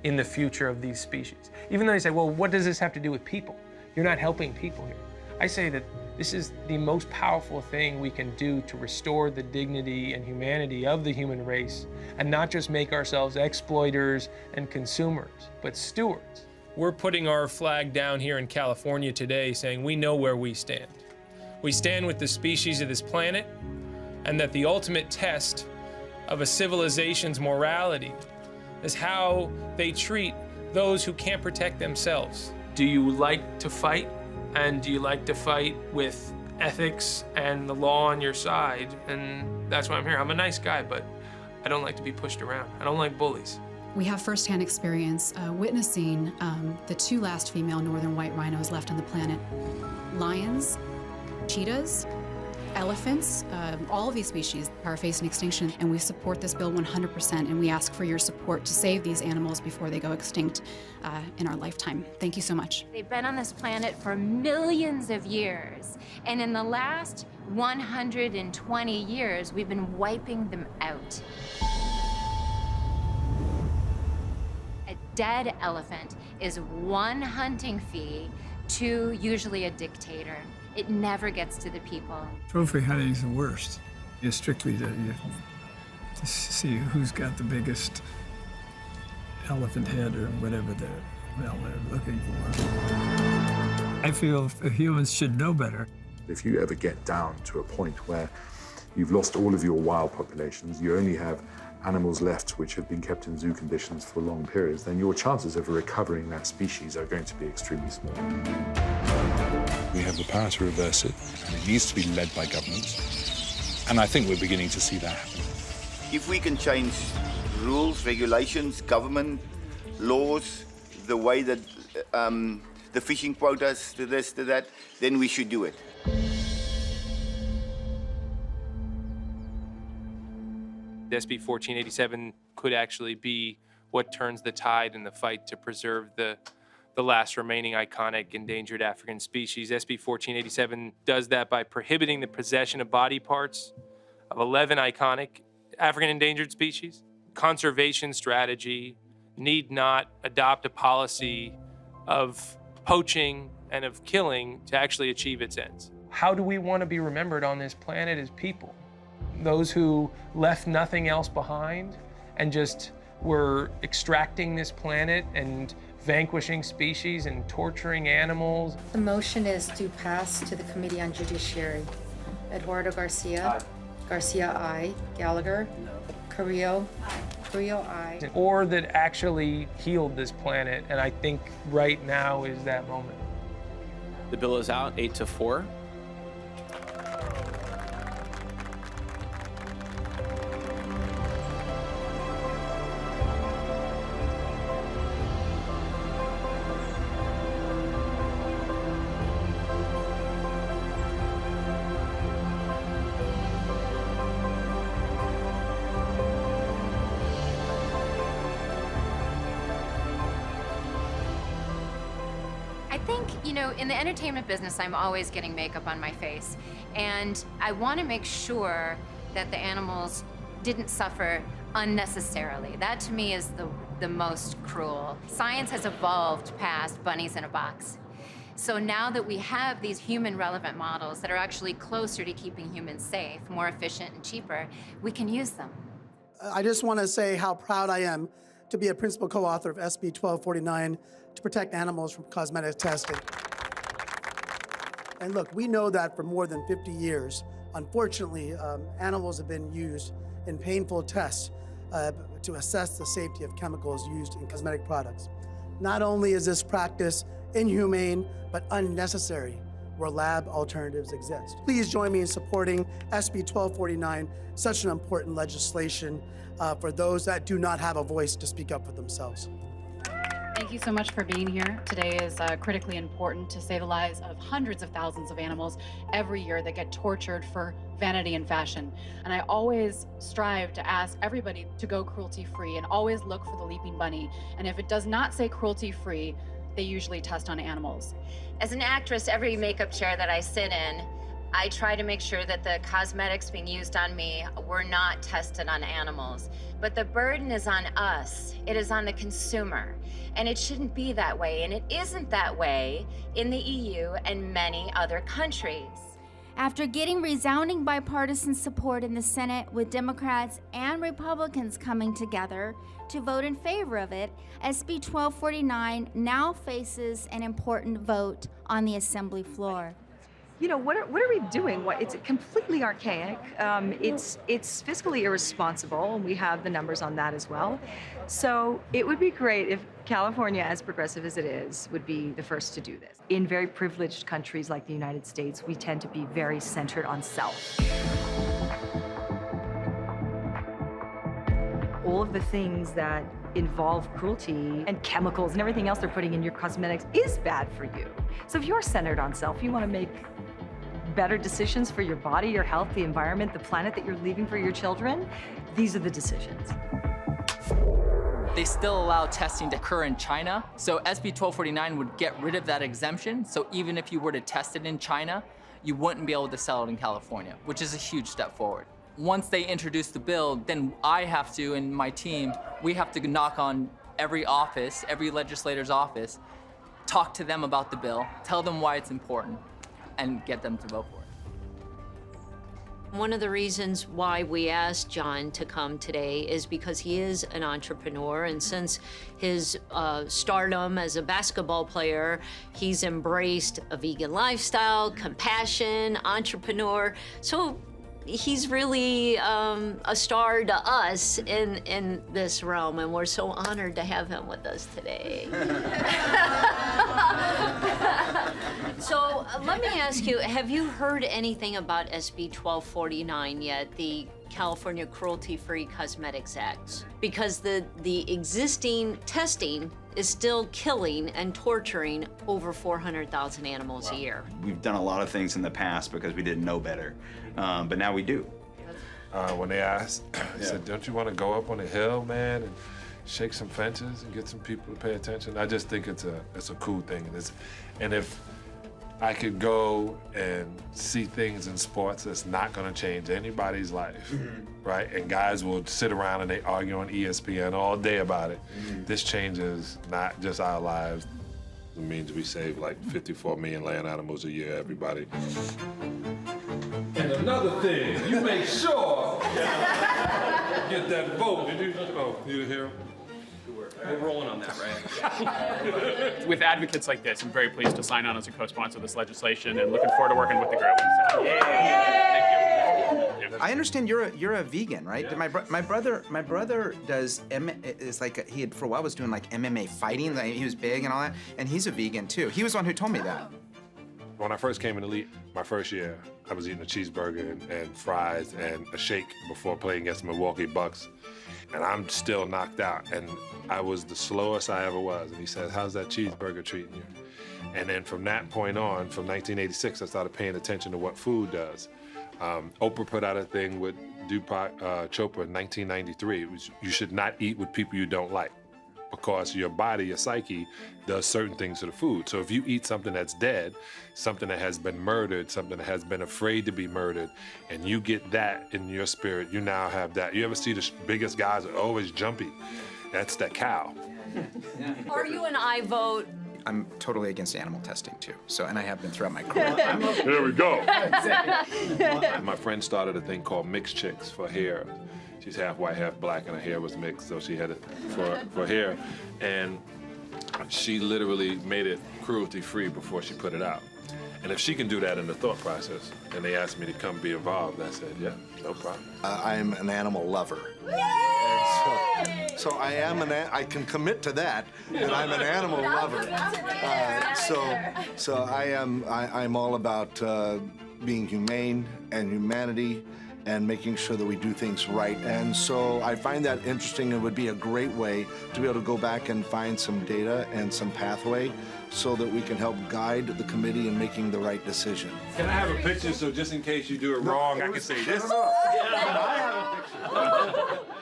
S8: in the future of these species. Even though they say, well, what does this have to do with people? You're not helping people here. I say that this is the most powerful thing we can do to restore the dignity and humanity of the human race, and not just make ourselves exploiters and consumers, but stewards. We're putting our flag down here in California today saying we know where we stand. We stand with the species of this planet, and that the ultimate test of a civilization's morality is how they treat those who can't protect themselves. Do you like to fight? And do you like to fight with ethics and the law on your side? And that's why I'm here. I'm a nice guy, but I don't like to be pushed around. I don't like bullies.
S25: We have firsthand experience witnessing the two last female northern white rhinos left on the planet. Lions, cheetahs, elephants, all of these species are facing extinction, and we support this bill 100%, and we ask for your support to save these animals before they go extinct in our lifetime. Thank you so much.
S9: They've been on this planet for millions of years, and in the last 120 years, we've been wiping them out. A dead elephant is one hunting fee to usually a dictator. It never gets to the people.
S1: Trophy hunting is the worst. It's strictly to see who's got the biggest elephant head or whatever they're looking for. I feel humans should know better.
S24: If you ever get down to a point where you've lost all of your wild populations, you only have animals left which have been kept in zoo conditions for long periods, then your chances of recovering that species are going to be extremely small. We have the power to reverse it, and it needs to be led by governments. And I think we're beginning to see that happen.
S15: If we can change rules, regulations, government, laws, the way that the fishing quotas, to this, to that, then we should do it.
S8: SB 1487 could actually be what turns the tide in the fight to preserve the last remaining iconic endangered African species. SB 1487 does that by prohibiting the possession of body parts of 11 iconic African endangered species. Conservation strategy need not adopt a policy of poaching and of killing to actually achieve its ends. How do we want to be remembered on this planet as people? Those who left nothing else behind and just were extracting this planet and vanquishing species and torturing animals.
S11: The motion is to pass to the Committee on Judiciary. Eduardo Garcia.
S14: Aye.
S10: Garcia I, Gallagher, Carrillo I.
S8: Or that actually healed this planet, and I think right now is that moment.
S11: The bill is out, 8-4.
S9: I think, you know, in the entertainment business, I'm always getting makeup on my face. And I want to make sure that the animals didn't suffer unnecessarily. That, to me, is the most cruel. Science has evolved past bunnies in a box. So now that we have these human-relevant models that are actually closer to keeping humans safe, more efficient and cheaper, we can use them.
S12: I just want to say how proud I am to be a principal co-author of SB 1249 to protect animals from cosmetic testing. And look, we know that for more than 50 years, unfortunately, animals have been used in painful tests to assess the safety of chemicals used in cosmetic products. Not only is this practice inhumane, but unnecessary where lab alternatives exist. Please join me in supporting SB 1249, such an important legislation for those that do not have a voice to speak up for themselves.
S25: Thank you so much for being here. Today is critically important to save the lives of hundreds of thousands of animals every year that get tortured for vanity and fashion. And I always strive to ask everybody to go cruelty-free and always look for the leaping bunny. And if it does not say cruelty-free, they usually test on animals.
S9: As an actress, every makeup chair that I sit in, I try to make sure that the cosmetics being used on me were not tested on animals. But the burden is on us. It is on the consumer. And it shouldn't be that way. And it isn't that way in the EU and many other countries.
S13: After getting resounding bipartisan support in the Senate, with Democrats and Republicans coming together to vote in favor of it, SB 1249 now faces an important vote on the Assembly floor.
S14: You know, what are we doing? It's completely archaic. It's fiscally irresponsible, and we have the numbers on that as well. So it would be great if California, as progressive as it is, would be the first to do this. In very privileged countries like the United States, we tend to be very centered on self. All of the things that involve cruelty and chemicals and everything else they're putting in your cosmetics is bad for you. So if you're centered on self, you want to make better decisions for your body, your health, the environment, the planet that you're leaving for your children, these are the decisions.
S26: They still allow testing to occur in China, so SB 1249 would get rid of that exemption, so even if you were to test it in China, you wouldn't be able to sell it in California, which is a huge step forward. Once they introduce the bill, then I have to, and my team, we have to knock on every office, every legislator's office, talk to them about the bill, tell them why it's important, and get them to vote for it.
S27: One of the reasons why we asked John to come today is because he is an entrepreneur, and since his stardom as a basketball player, he's embraced a vegan lifestyle, compassion, entrepreneur. So he's really a star to us in this realm, and we're so honored to have him with us today. So let me ask you, have you heard anything about SB 1249 yet, the California Cruelty-free Cosmetics Act? Because the existing testing is still killing and torturing over 400,000 animals a year.
S28: We've done a lot of things in the past because we didn't know better, but now we do.
S24: When they asked, I said, don't you want to go up on a hill, man, and shake some fences and get some people to pay attention? I just think it's a cool thing. And if I could go and see things in sports that's not going to change anybody's life, right? And guys will sit around and they argue on ESPN all day about it. This changes not just our lives. It means we save like 54 million land animals a year, everybody.
S29: And another thing, you make sure get that vote. Did you? Oh, you didn't hear him?
S11: We're rolling on that, right?
S30: With advocates like this, I'm very pleased to sign on as a co-sponsor of this legislation and looking forward to working with the group. So. Thank you.
S2: I understand you're a vegan, right?
S29: Yeah.
S2: My brother does is like he had for a while was doing like MMA fighting. Like, he was big and all that, and he's a vegan too. He was the one who told me that.
S24: When I first came in Elite, my first year, I was eating a cheeseburger and fries and a shake before playing against the Milwaukee Bucks. And I'm still knocked out. And I was the slowest I ever was. And he said, "How's that cheeseburger treating you?" And then from that point on, from 1986, I started paying attention to what food does. Oprah put out a thing with Deepak Chopra in 1993. It was, you should not eat with people you don't like, because your body, your psyche, does certain things to the food. So if you eat something that's dead, something that has been murdered, something that has been afraid to be murdered, and you get that in your spirit, you now have that. You ever see the biggest guys are always jumpy? That's that cow.
S27: Are you an I vote?
S2: I'm totally against animal testing too. So, and I have been throughout my career.
S24: There we go. My friend started a thing called Mixed Chicks for hair. She's half white, half black, and her hair was mixed, so she had it for hair. And she literally made it cruelty-free before she put it out. And if she can do that in the thought process, and they asked me to come be involved, I said, yeah, no problem.
S3: I'm an animal lover. So I can commit to that I'm an animal lover. So I'm all about being humane and humanity and making sure that we do things right. And so I find that interesting. It would be a great way to be able to go back and find some data and some pathway so that we can help guide the committee in making the right decision.
S24: Can I have a picture so just in case you do it wrong, I can say this?
S3: I have a picture.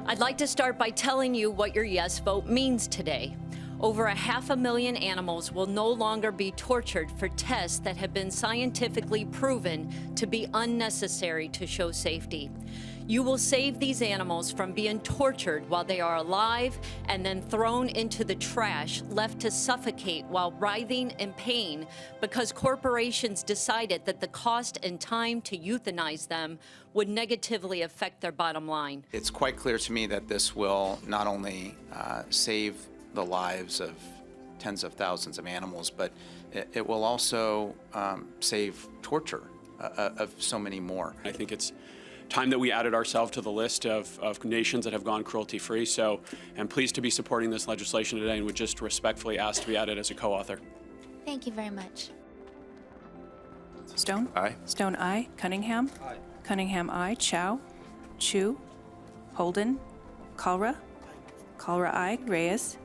S27: I'd like to start by telling you what your yes vote means today. Over 500,000 animals will no longer be tortured for tests that have been scientifically proven to be unnecessary to show safety. You will save these animals from being tortured while they are alive and then thrown into the trash, left to suffocate while writhing in pain because corporations decided that the cost and time to euthanize them would negatively affect their bottom line.
S2: It's quite clear to me that this will not only save the lives of tens of thousands of animals, but it will also save torture of so many more.
S5: I think it's time that we added ourselves to the list of nations that have gone cruelty-free. So I'm pleased to be supporting this legislation today and would just respectfully ask to be added as a co-author.
S13: Thank you very much.
S6: Stone?
S5: Aye.
S6: Stone, aye. Cunningham?
S5: Aye.
S6: Cunningham, aye. Chow? Chu? Holden? Kalra? Kalra, aye. Reyes?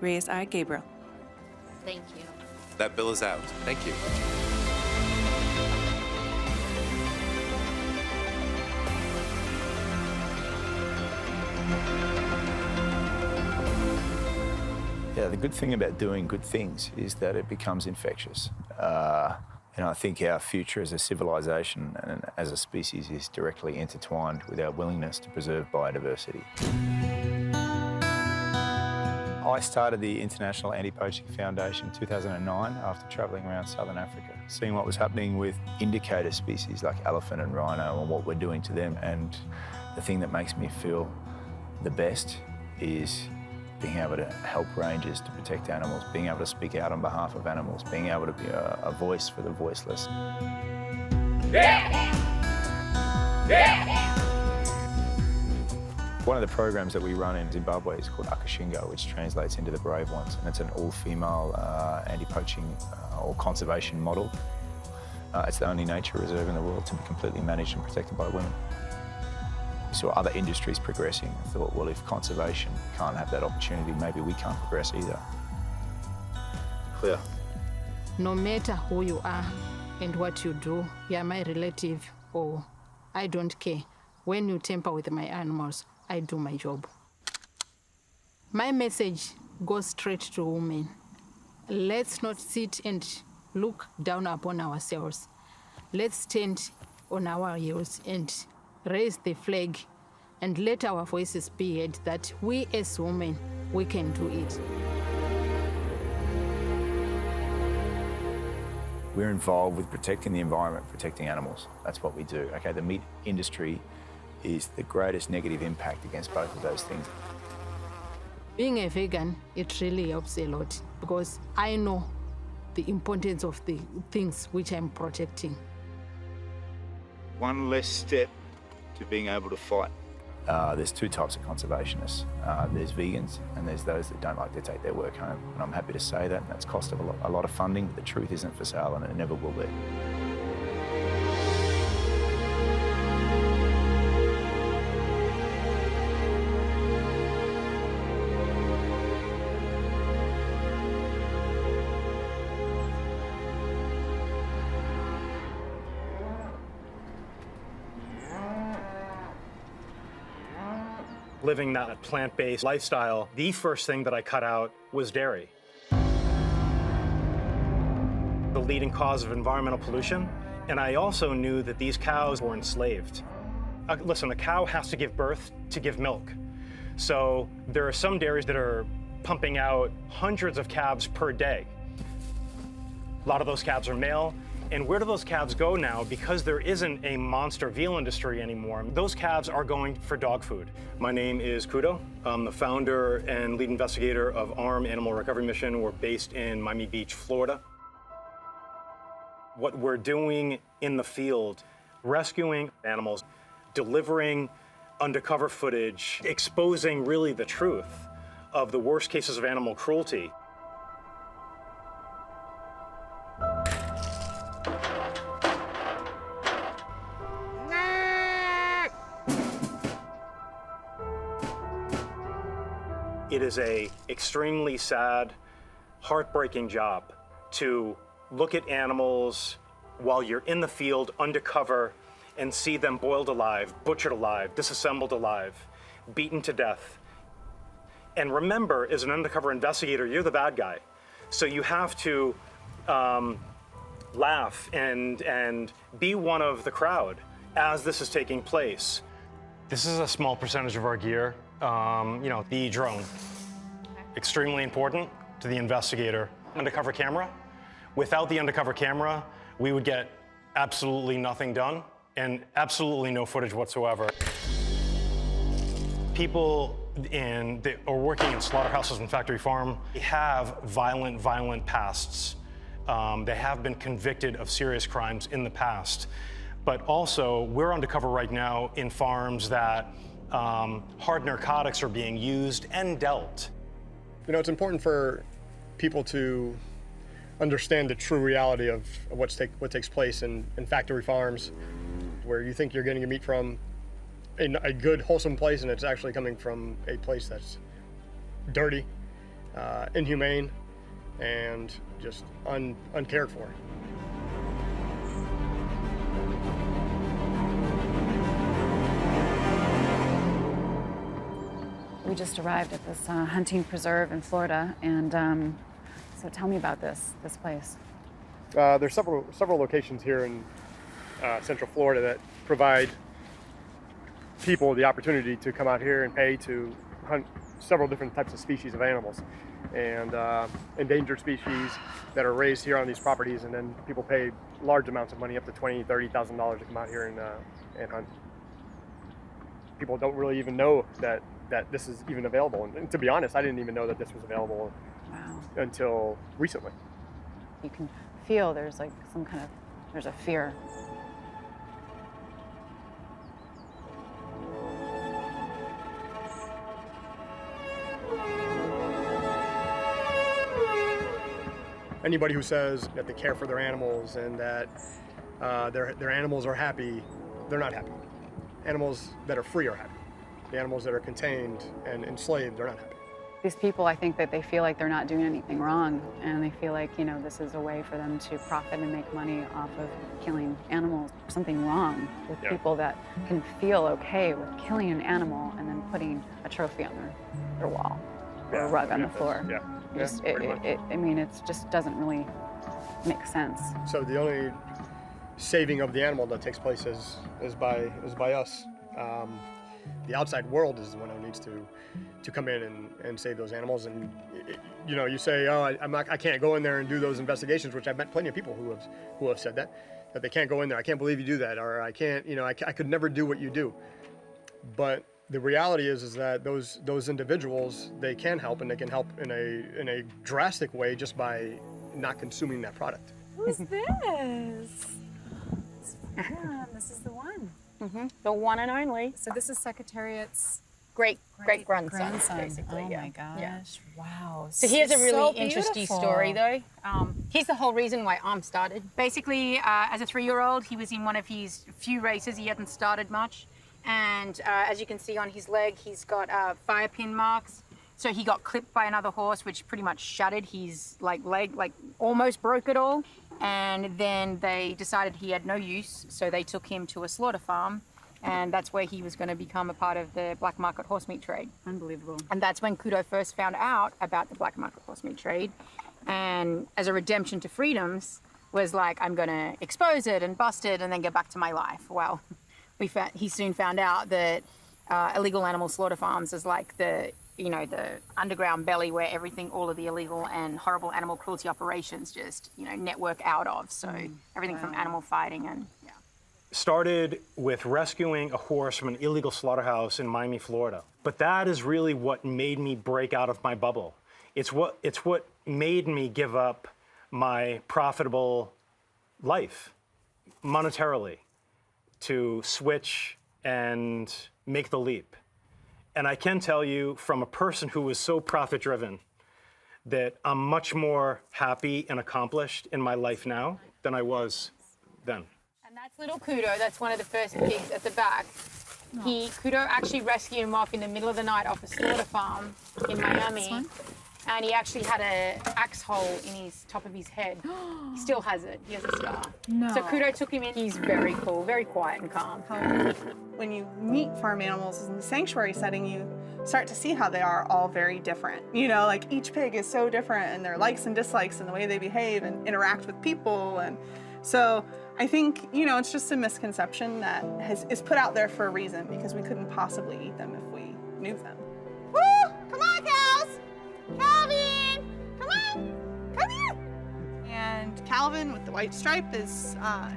S6: Reyes, aye. Gabriel?
S27: Thank you.
S11: That bill is out. Thank you.
S16: Yeah, the good thing about doing good things is that it becomes infectious. And I think our future as a civilization and as a species is directly intertwined with our willingness to preserve biodiversity. I started the International Anti-Poaching Foundation in 2009 after travelling around southern Africa, seeing what was happening with indicator species like elephant and rhino and what we're doing to them. And the thing that makes me feel the best is being able to help rangers to protect animals, being able to speak out on behalf of animals, being able to be a voice for the voiceless. One of the programs that we run in Zimbabwe is called Akashingo, which translates into the Brave Ones, and it's an all-female anti-poaching or conservation model. It's the only nature reserve in the world to be completely managed and protected by women. We saw other industries progressing and thought, well, if conservation can't have that opportunity, maybe we can't progress either. Clear.
S18: No matter who you are and what you do, you are my relative or I don't care. When you tamper with my animals, I do my job. My message goes straight to women. Let's not sit and look down upon ourselves. Let's stand on our heels and raise the flag and let our voices be heard that we as women, we can do it.
S16: We're involved with protecting the environment, protecting animals. That's what we do. Okay, the meat industry is the greatest negative impact against both of those things.
S18: Being a vegan, it really helps a lot because I know the importance of the things which I'm protecting.
S16: One less step to being able to fight. There's two types of conservationists. There's vegans and there's those that don't like to take their work home. And I'm happy to say that, and that's cost of a lot of funding, but the truth isn't for sale and it never will be.
S1: Living that plant-based lifestyle, the first thing that I cut out was dairy. The leading cause of environmental pollution, and I also knew that these cows were enslaved. Listen, a cow has to give birth to give milk. So there are some dairies that are pumping out hundreds of calves per day. A lot of those calves are male. And where do those calves go now? Because there isn't a monster veal industry anymore, those calves are going for dog food. My name is Kudo. I'm the founder and lead investigator of ARM Animal Recovery Mission. We're based in Miami Beach, Florida. What we're doing in the field, rescuing animals, delivering undercover footage, exposing really the truth of the worst cases of animal cruelty. It is an extremely sad, heartbreaking job to look at animals while you're in the field undercover and see them boiled alive, butchered alive, disassembled alive, beaten to death. And remember, as an undercover investigator, you're the bad guy. So you have to laugh and be one of the crowd as this is taking place. This is a small percentage of our gear. The drone. Extremely important to the investigator. Undercover camera. Without the undercover camera, we would get absolutely nothing done and absolutely no footage whatsoever. People that are working in slaughterhouses and factory farm, they have violent pasts. They have been convicted of serious crimes in the past. But also, we're undercover right now in farms that hard narcotics are being used and dealt.
S4: You know, it's important for people to understand the true reality of what takes place in factory farms, where you think you're getting your meat from a good, wholesome place, and it's actually coming from a place that's dirty, inhumane, and just uncared for.
S25: We just arrived at this hunting preserve in Florida, and so tell me about this place.
S4: There's several locations here in Central Florida that provide people the opportunity to come out here and pay to hunt several different types of species of animals, and endangered species that are raised here on these properties, and then people pay large amounts of money, up to $20,000, $30,000 to come out here and hunt. People don't really even know that this is even available. And to be honest, I didn't even know that this was available until recently.
S25: You can feel there's like there's a fear.
S4: Anybody who says that they care for their animals and that their animals are happy, they're not happy. Animals that are free are happy. The animals that are contained and enslaved are not happy.
S25: These people, I think that they feel like they're not doing anything wrong, and they feel like, this is a way for them to profit and make money off of killing animals. There's something wrong with people that can feel okay with killing an animal and then putting a trophy on their wall or a rug on the floor. It just doesn't really make sense.
S4: So the only saving of the animal that takes place is by us. the outside world is the one who needs to come in and save those animals. And you know, you say, oh, I can't go in there and do those investigations, which I've met plenty of people who have said that they can't go in there. I can't believe you do that, or I can't, you know, I could never do what you do. But the reality is that those individuals, they can help, and they can help in a drastic way just by not consuming that product.
S7: Who's this? Yeah, this is the one. The one and only. So this is Secretariat's great grandson, basically.
S10: Oh
S7: yeah.
S10: my gosh!
S7: Yeah.
S10: Wow.
S7: So here's a really
S10: So
S7: interesting
S10: beautiful.
S7: story, though. Here's the whole reason why ARM started. Basically, as a 3-year-old, he was in one of his few races. He hadn't started much. And as you can see on his leg, he's got fire pin marks. So he got clipped by another horse, which pretty much shattered his leg, almost broke it all. And then they decided he had no use, so they took him to a slaughter farm. And that's where he was going to become a part of the black market horse meat trade.
S10: Unbelievable.
S7: And that's when Kudo first found out about the black market horse meat trade. And as a redemption to freedoms, was like, I'm going to expose it and bust it and then get back to my life. Well, he soon found out that illegal animal slaughter farms is like the underground belly where all of the illegal and horrible animal cruelty operations just, network out of. So everything from animal fighting and,
S1: Started with rescuing a horse from an illegal slaughterhouse in Miami, Florida. But that is really what made me break out of my bubble. It's what made me give up my profitable life monetarily to switch and make the leap. And I can tell you from a person who was so profit-driven that I'm much more happy and accomplished in my life now than I was then.
S7: And that's little Kudo. That's one of the first pigs at the back. Kudo actually rescued him off in the middle of the night off a slaughter farm in Miami. And he actually had an axe hole in his top of his head. He still has it. He has a scar.
S10: No.
S7: So Kudo took him in. He's very cool, very quiet and calm.
S15: When you meet farm animals in the sanctuary setting, you start to see how they are all very different. Like each pig is so different, and their likes and dislikes and the way they behave and interact with people. And so I think, it's just a misconception that is put out there for a reason, because we couldn't possibly eat them if we knew them. Woo! Come on, cows! Calvin! Come on! Come here! And Calvin with the white stripe is,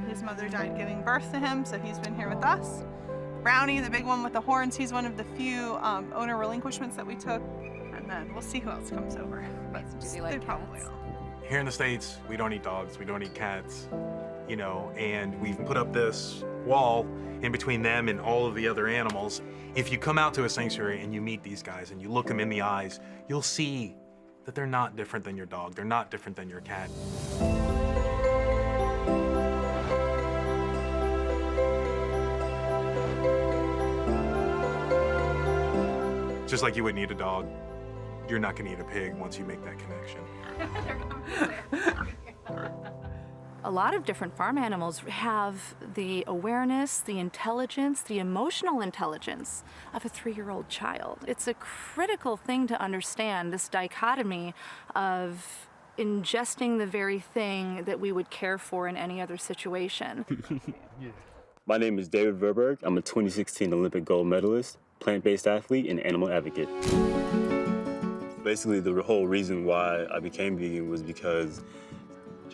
S15: his mother died giving birth to him, so he's been here with us. Brownie, the big one with the horns, he's one of the few owner relinquishments that we took. And then we'll see who else comes over. But they probably will.
S17: Here in the States, we don't eat dogs, we don't eat cats, and we've put up this wall in between them and all of the other animals. If you come out to a sanctuary and you meet these guys and you look them in the eyes, you'll see that they're not different than your dog, they're not different than your cat. Just like you wouldn't eat a dog, you're not gonna eat a pig once you make that connection.
S19: A lot of different farm animals have the awareness, the intelligence, the emotional intelligence of a 3-year-old child. It's a critical thing to understand, this dichotomy of ingesting the very thing that we would care for in any other situation.
S20: My name is David Verberg. I'm a 2016 Olympic gold medalist, plant-based athlete, and animal advocate. Basically, the whole reason why I became vegan was because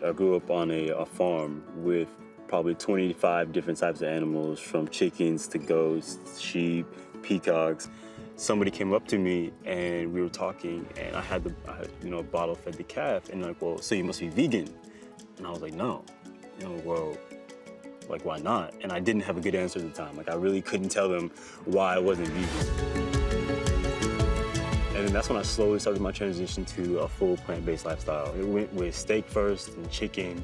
S20: I grew up on a farm with probably 25 different types of animals, from chickens to goats, sheep, peacocks. Somebody came up to me and we were talking, and I had bottle fed the calf, and like, well, so you must be vegan. And I was like, no, well, like, why not? And I didn't have a good answer at the time. Like, I really couldn't tell them why I wasn't vegan. And then that's when I slowly started my transition to a full plant-based lifestyle. It went with steak first, and chicken,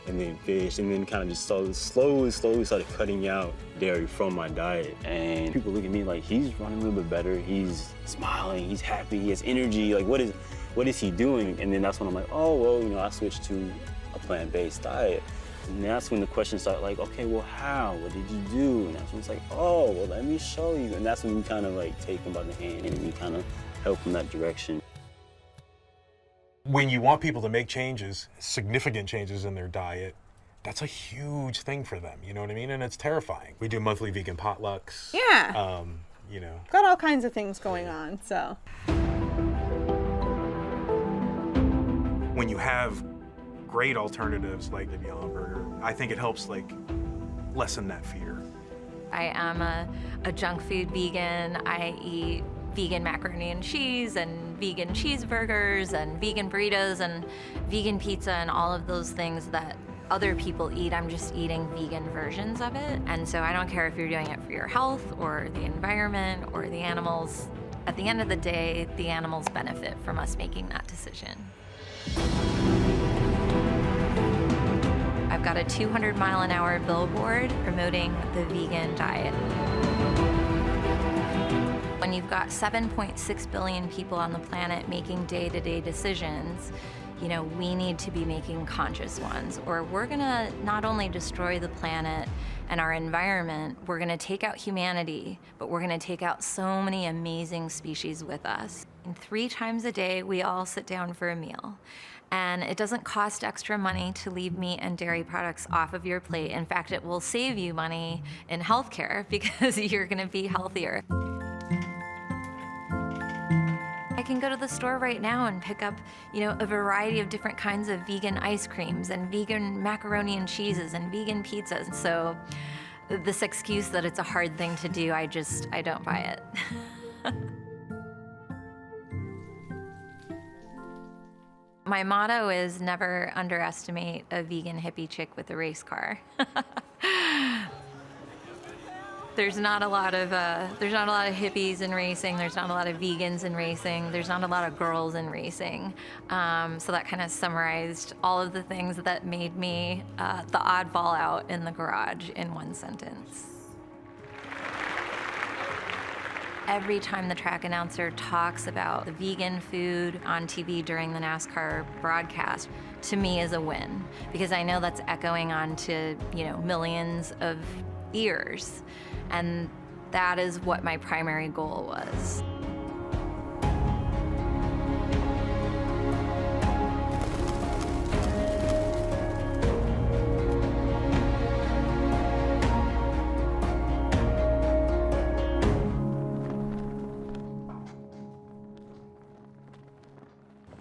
S20: and then fish, and then kind of just slowly started cutting out dairy from my diet. And people look at me like, he's running a little bit better, he's smiling, he's happy, he has energy, like what is he doing? And then that's when I'm like, oh, well, I switched to a plant-based diet. And that's when the questions start like, okay, well, how? What did you do? And that's when it's like, oh, well, let me show you. And that's when we kind of like take them by the hand and we kind of help in that direction.
S17: When you want people to make changes, significant changes in their diet, that's a huge thing for them, you know what I mean? And it's terrifying. We do monthly vegan potlucks.
S15: Yeah.
S17: you know.
S15: Got all kinds of things going on, so.
S17: When you have great alternatives like the Beyond Burger, I think it helps like lessen that fear.
S8: I am a junk food vegan. I eat vegan macaroni and cheese and vegan cheeseburgers and vegan burritos and vegan pizza and all of those things that other people eat. I'm just eating vegan versions of it. And so I don't care if you're doing it for your health or the environment or the animals. At the end of the day, the animals benefit from us making that decision. I've got a 200-mile-an-hour billboard promoting the vegan diet. When you've got 7.6 billion people on the planet making day-to-day decisions, you know, we need to be making conscious ones, or we're gonna not only destroy the planet and our environment, we're gonna take out humanity, but we're gonna take out so many amazing species with us. And 3 times a day, we all sit down for a meal. And it doesn't cost extra money to leave meat and dairy products off of your plate. In fact, it will save you money in healthcare because you're gonna be healthier. I can go to the store right now and pick up, you know, a variety of different kinds of vegan ice creams and vegan macaroni and cheeses and vegan pizzas. So this excuse that it's a hard thing to do, I don't buy it. My motto is never underestimate a vegan hippie chick with a race car. There's not a lot of hippies in racing. There's not a lot of vegans in racing. There's not a lot of girls in racing. So that kind of summarized all of the things that made me the oddball out in the garage in one sentence. Every time the track announcer talks about the vegan food on TV during the NASCAR broadcast, to me is a win, because I know that's echoing on to, you know, millions of ears. And that is what my primary goal was.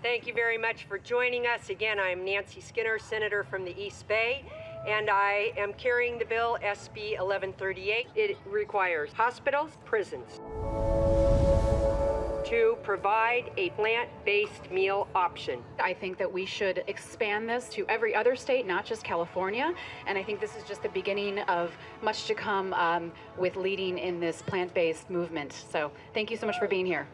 S9: Thank you very much for joining us. Again, I'm Nancy Skinner, Senator from the East Bay, and I am carrying the bill SB 1138. It requires hospitals, prisons to provide a plant-based meal option.
S10: I think that we should expand this to every other state, not just California. And I think this is just the beginning of much to come with leading in this plant-based movement. So thank you so much for being here.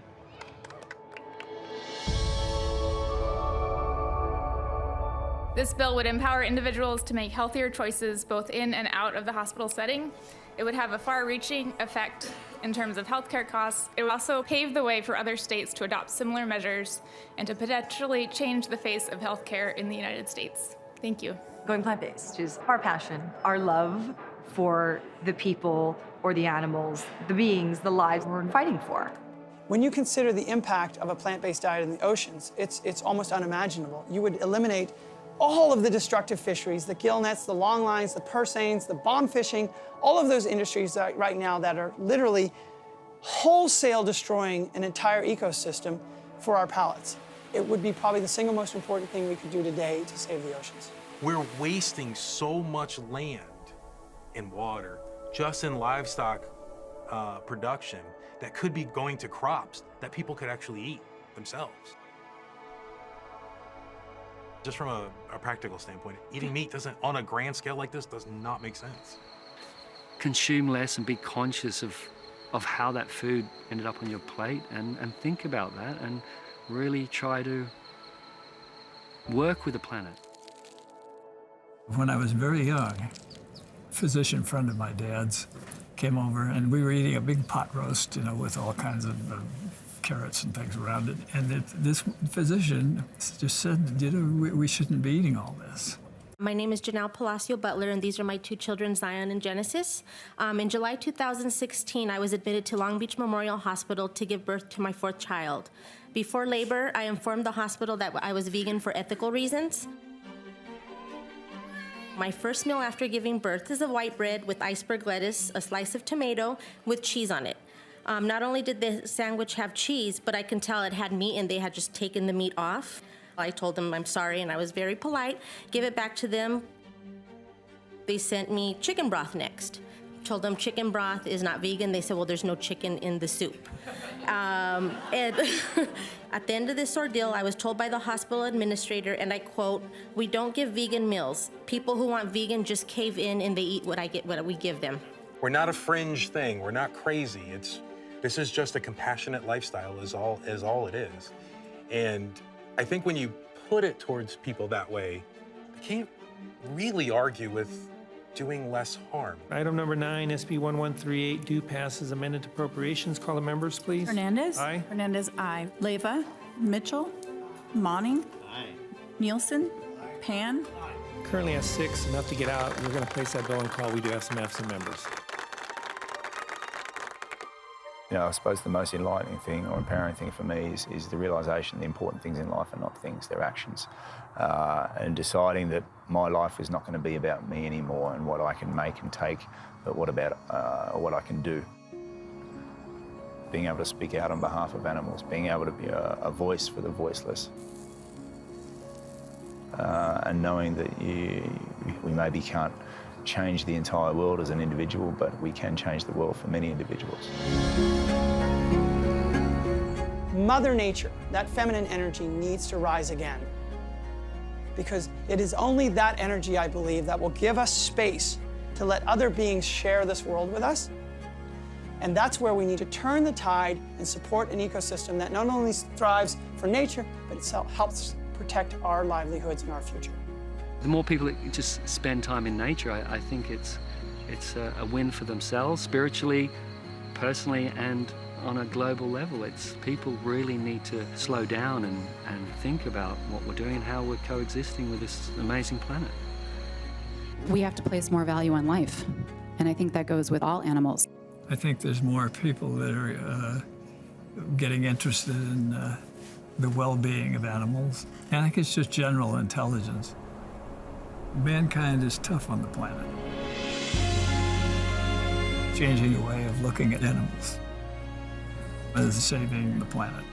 S12: This bill would empower individuals to make healthier choices both in and out of the hospital setting. It would have a far-reaching effect in terms of healthcare costs. It would also pave the way for other states to adopt similar measures and to potentially change the face of healthcare in the United States. Thank you.
S14: Going plant-based is our passion, our love for the people or the animals, the beings, the lives we're fighting for.
S21: When you consider the impact of a plant-based diet in the oceans, it's almost unimaginable. You would eliminate all of the destructive fisheries, the gill nets, the long lines, the purseines, the bond fishing, all of those industries right now that are literally wholesale destroying an entire ecosystem for our palates. It would be probably the single most important thing we could do today to save the oceans.
S17: We're wasting so much land and water just in livestock production that could be going to crops that people could actually eat themselves. Just from a practical standpoint, eating meat doesn't, on a grand scale like this, does not make sense.
S22: Consume less and be conscious of how that food ended up on your plate, and think about that and really try to work with the planet.
S23: When I was very young, a physician friend of my dad's came over and we were eating a big pot roast, you know, with all kinds of carrots and things around it. And this physician just said, you know, we shouldn't be eating all this.
S26: My name is Janelle Palacio Butler, and these are my 2 children, Zion and Genesis. In July 2016, I was admitted to Long Beach Memorial Hospital to give birth to my 4th child. Before labor, I informed the hospital that I was vegan for ethical reasons. My first meal after giving birth is a white bread with iceberg lettuce, a slice of tomato with cheese on it. Not only did the sandwich have cheese, but I can tell it had meat and they had just taken the meat off. I told them I'm sorry and I was very polite, gave it back to them. They sent me chicken broth next. Told them chicken broth is not vegan. They said, well, there's no chicken in the soup. And at the end of this ordeal, I was told by the hospital administrator, and I quote, "We don't give vegan meals. People who want vegan just cave in and they eat what we give them."
S17: We're not a fringe thing. We're not crazy. This is just a compassionate lifestyle is all it is. And I think when you put it towards people that way, you can't really argue with doing less harm.
S2: Item number 9, SB 1138, due passes amended appropriations. Call the members, please.
S3: Hernandez.
S2: Aye.
S3: Hernandez, aye. Leyva. Mitchell. Monning.
S5: Aye.
S3: Nielsen. Pan.
S2: Currently has 6, enough to get out. We're going to place that bill on call. We do have some absent members.
S16: You know, I suppose the most enlightening thing or empowering thing for me is the realisation the important things in life are not things, they're actions. And deciding that my life is not going to be about me anymore and what I can make and take, but what about what I can do. Being able to speak out on behalf of animals, being able to be a voice for the voiceless. And knowing that we maybe can't change the entire world as an individual, but we can change the world for many individuals.
S21: Mother Nature, that feminine energy, needs to rise again. Because it is only that energy, I believe, that will give us space to let other beings share this world with us. And that's where we need to turn the tide and support an ecosystem that not only thrives for nature, but itself helps protect our livelihoods and our future.
S22: The more people that just spend time in nature, I think it's a win for themselves, spiritually, personally, and on a global level. People really need to slow down and think about what we're doing and how we're coexisting with this amazing planet.
S25: We have to place more value on life, and I think that goes with all animals.
S23: I think there's more people that are getting interested in the well-being of animals. And I think it's just general intelligence. Mankind is tough on the planet. Changing a way of looking at animals is saving the planet.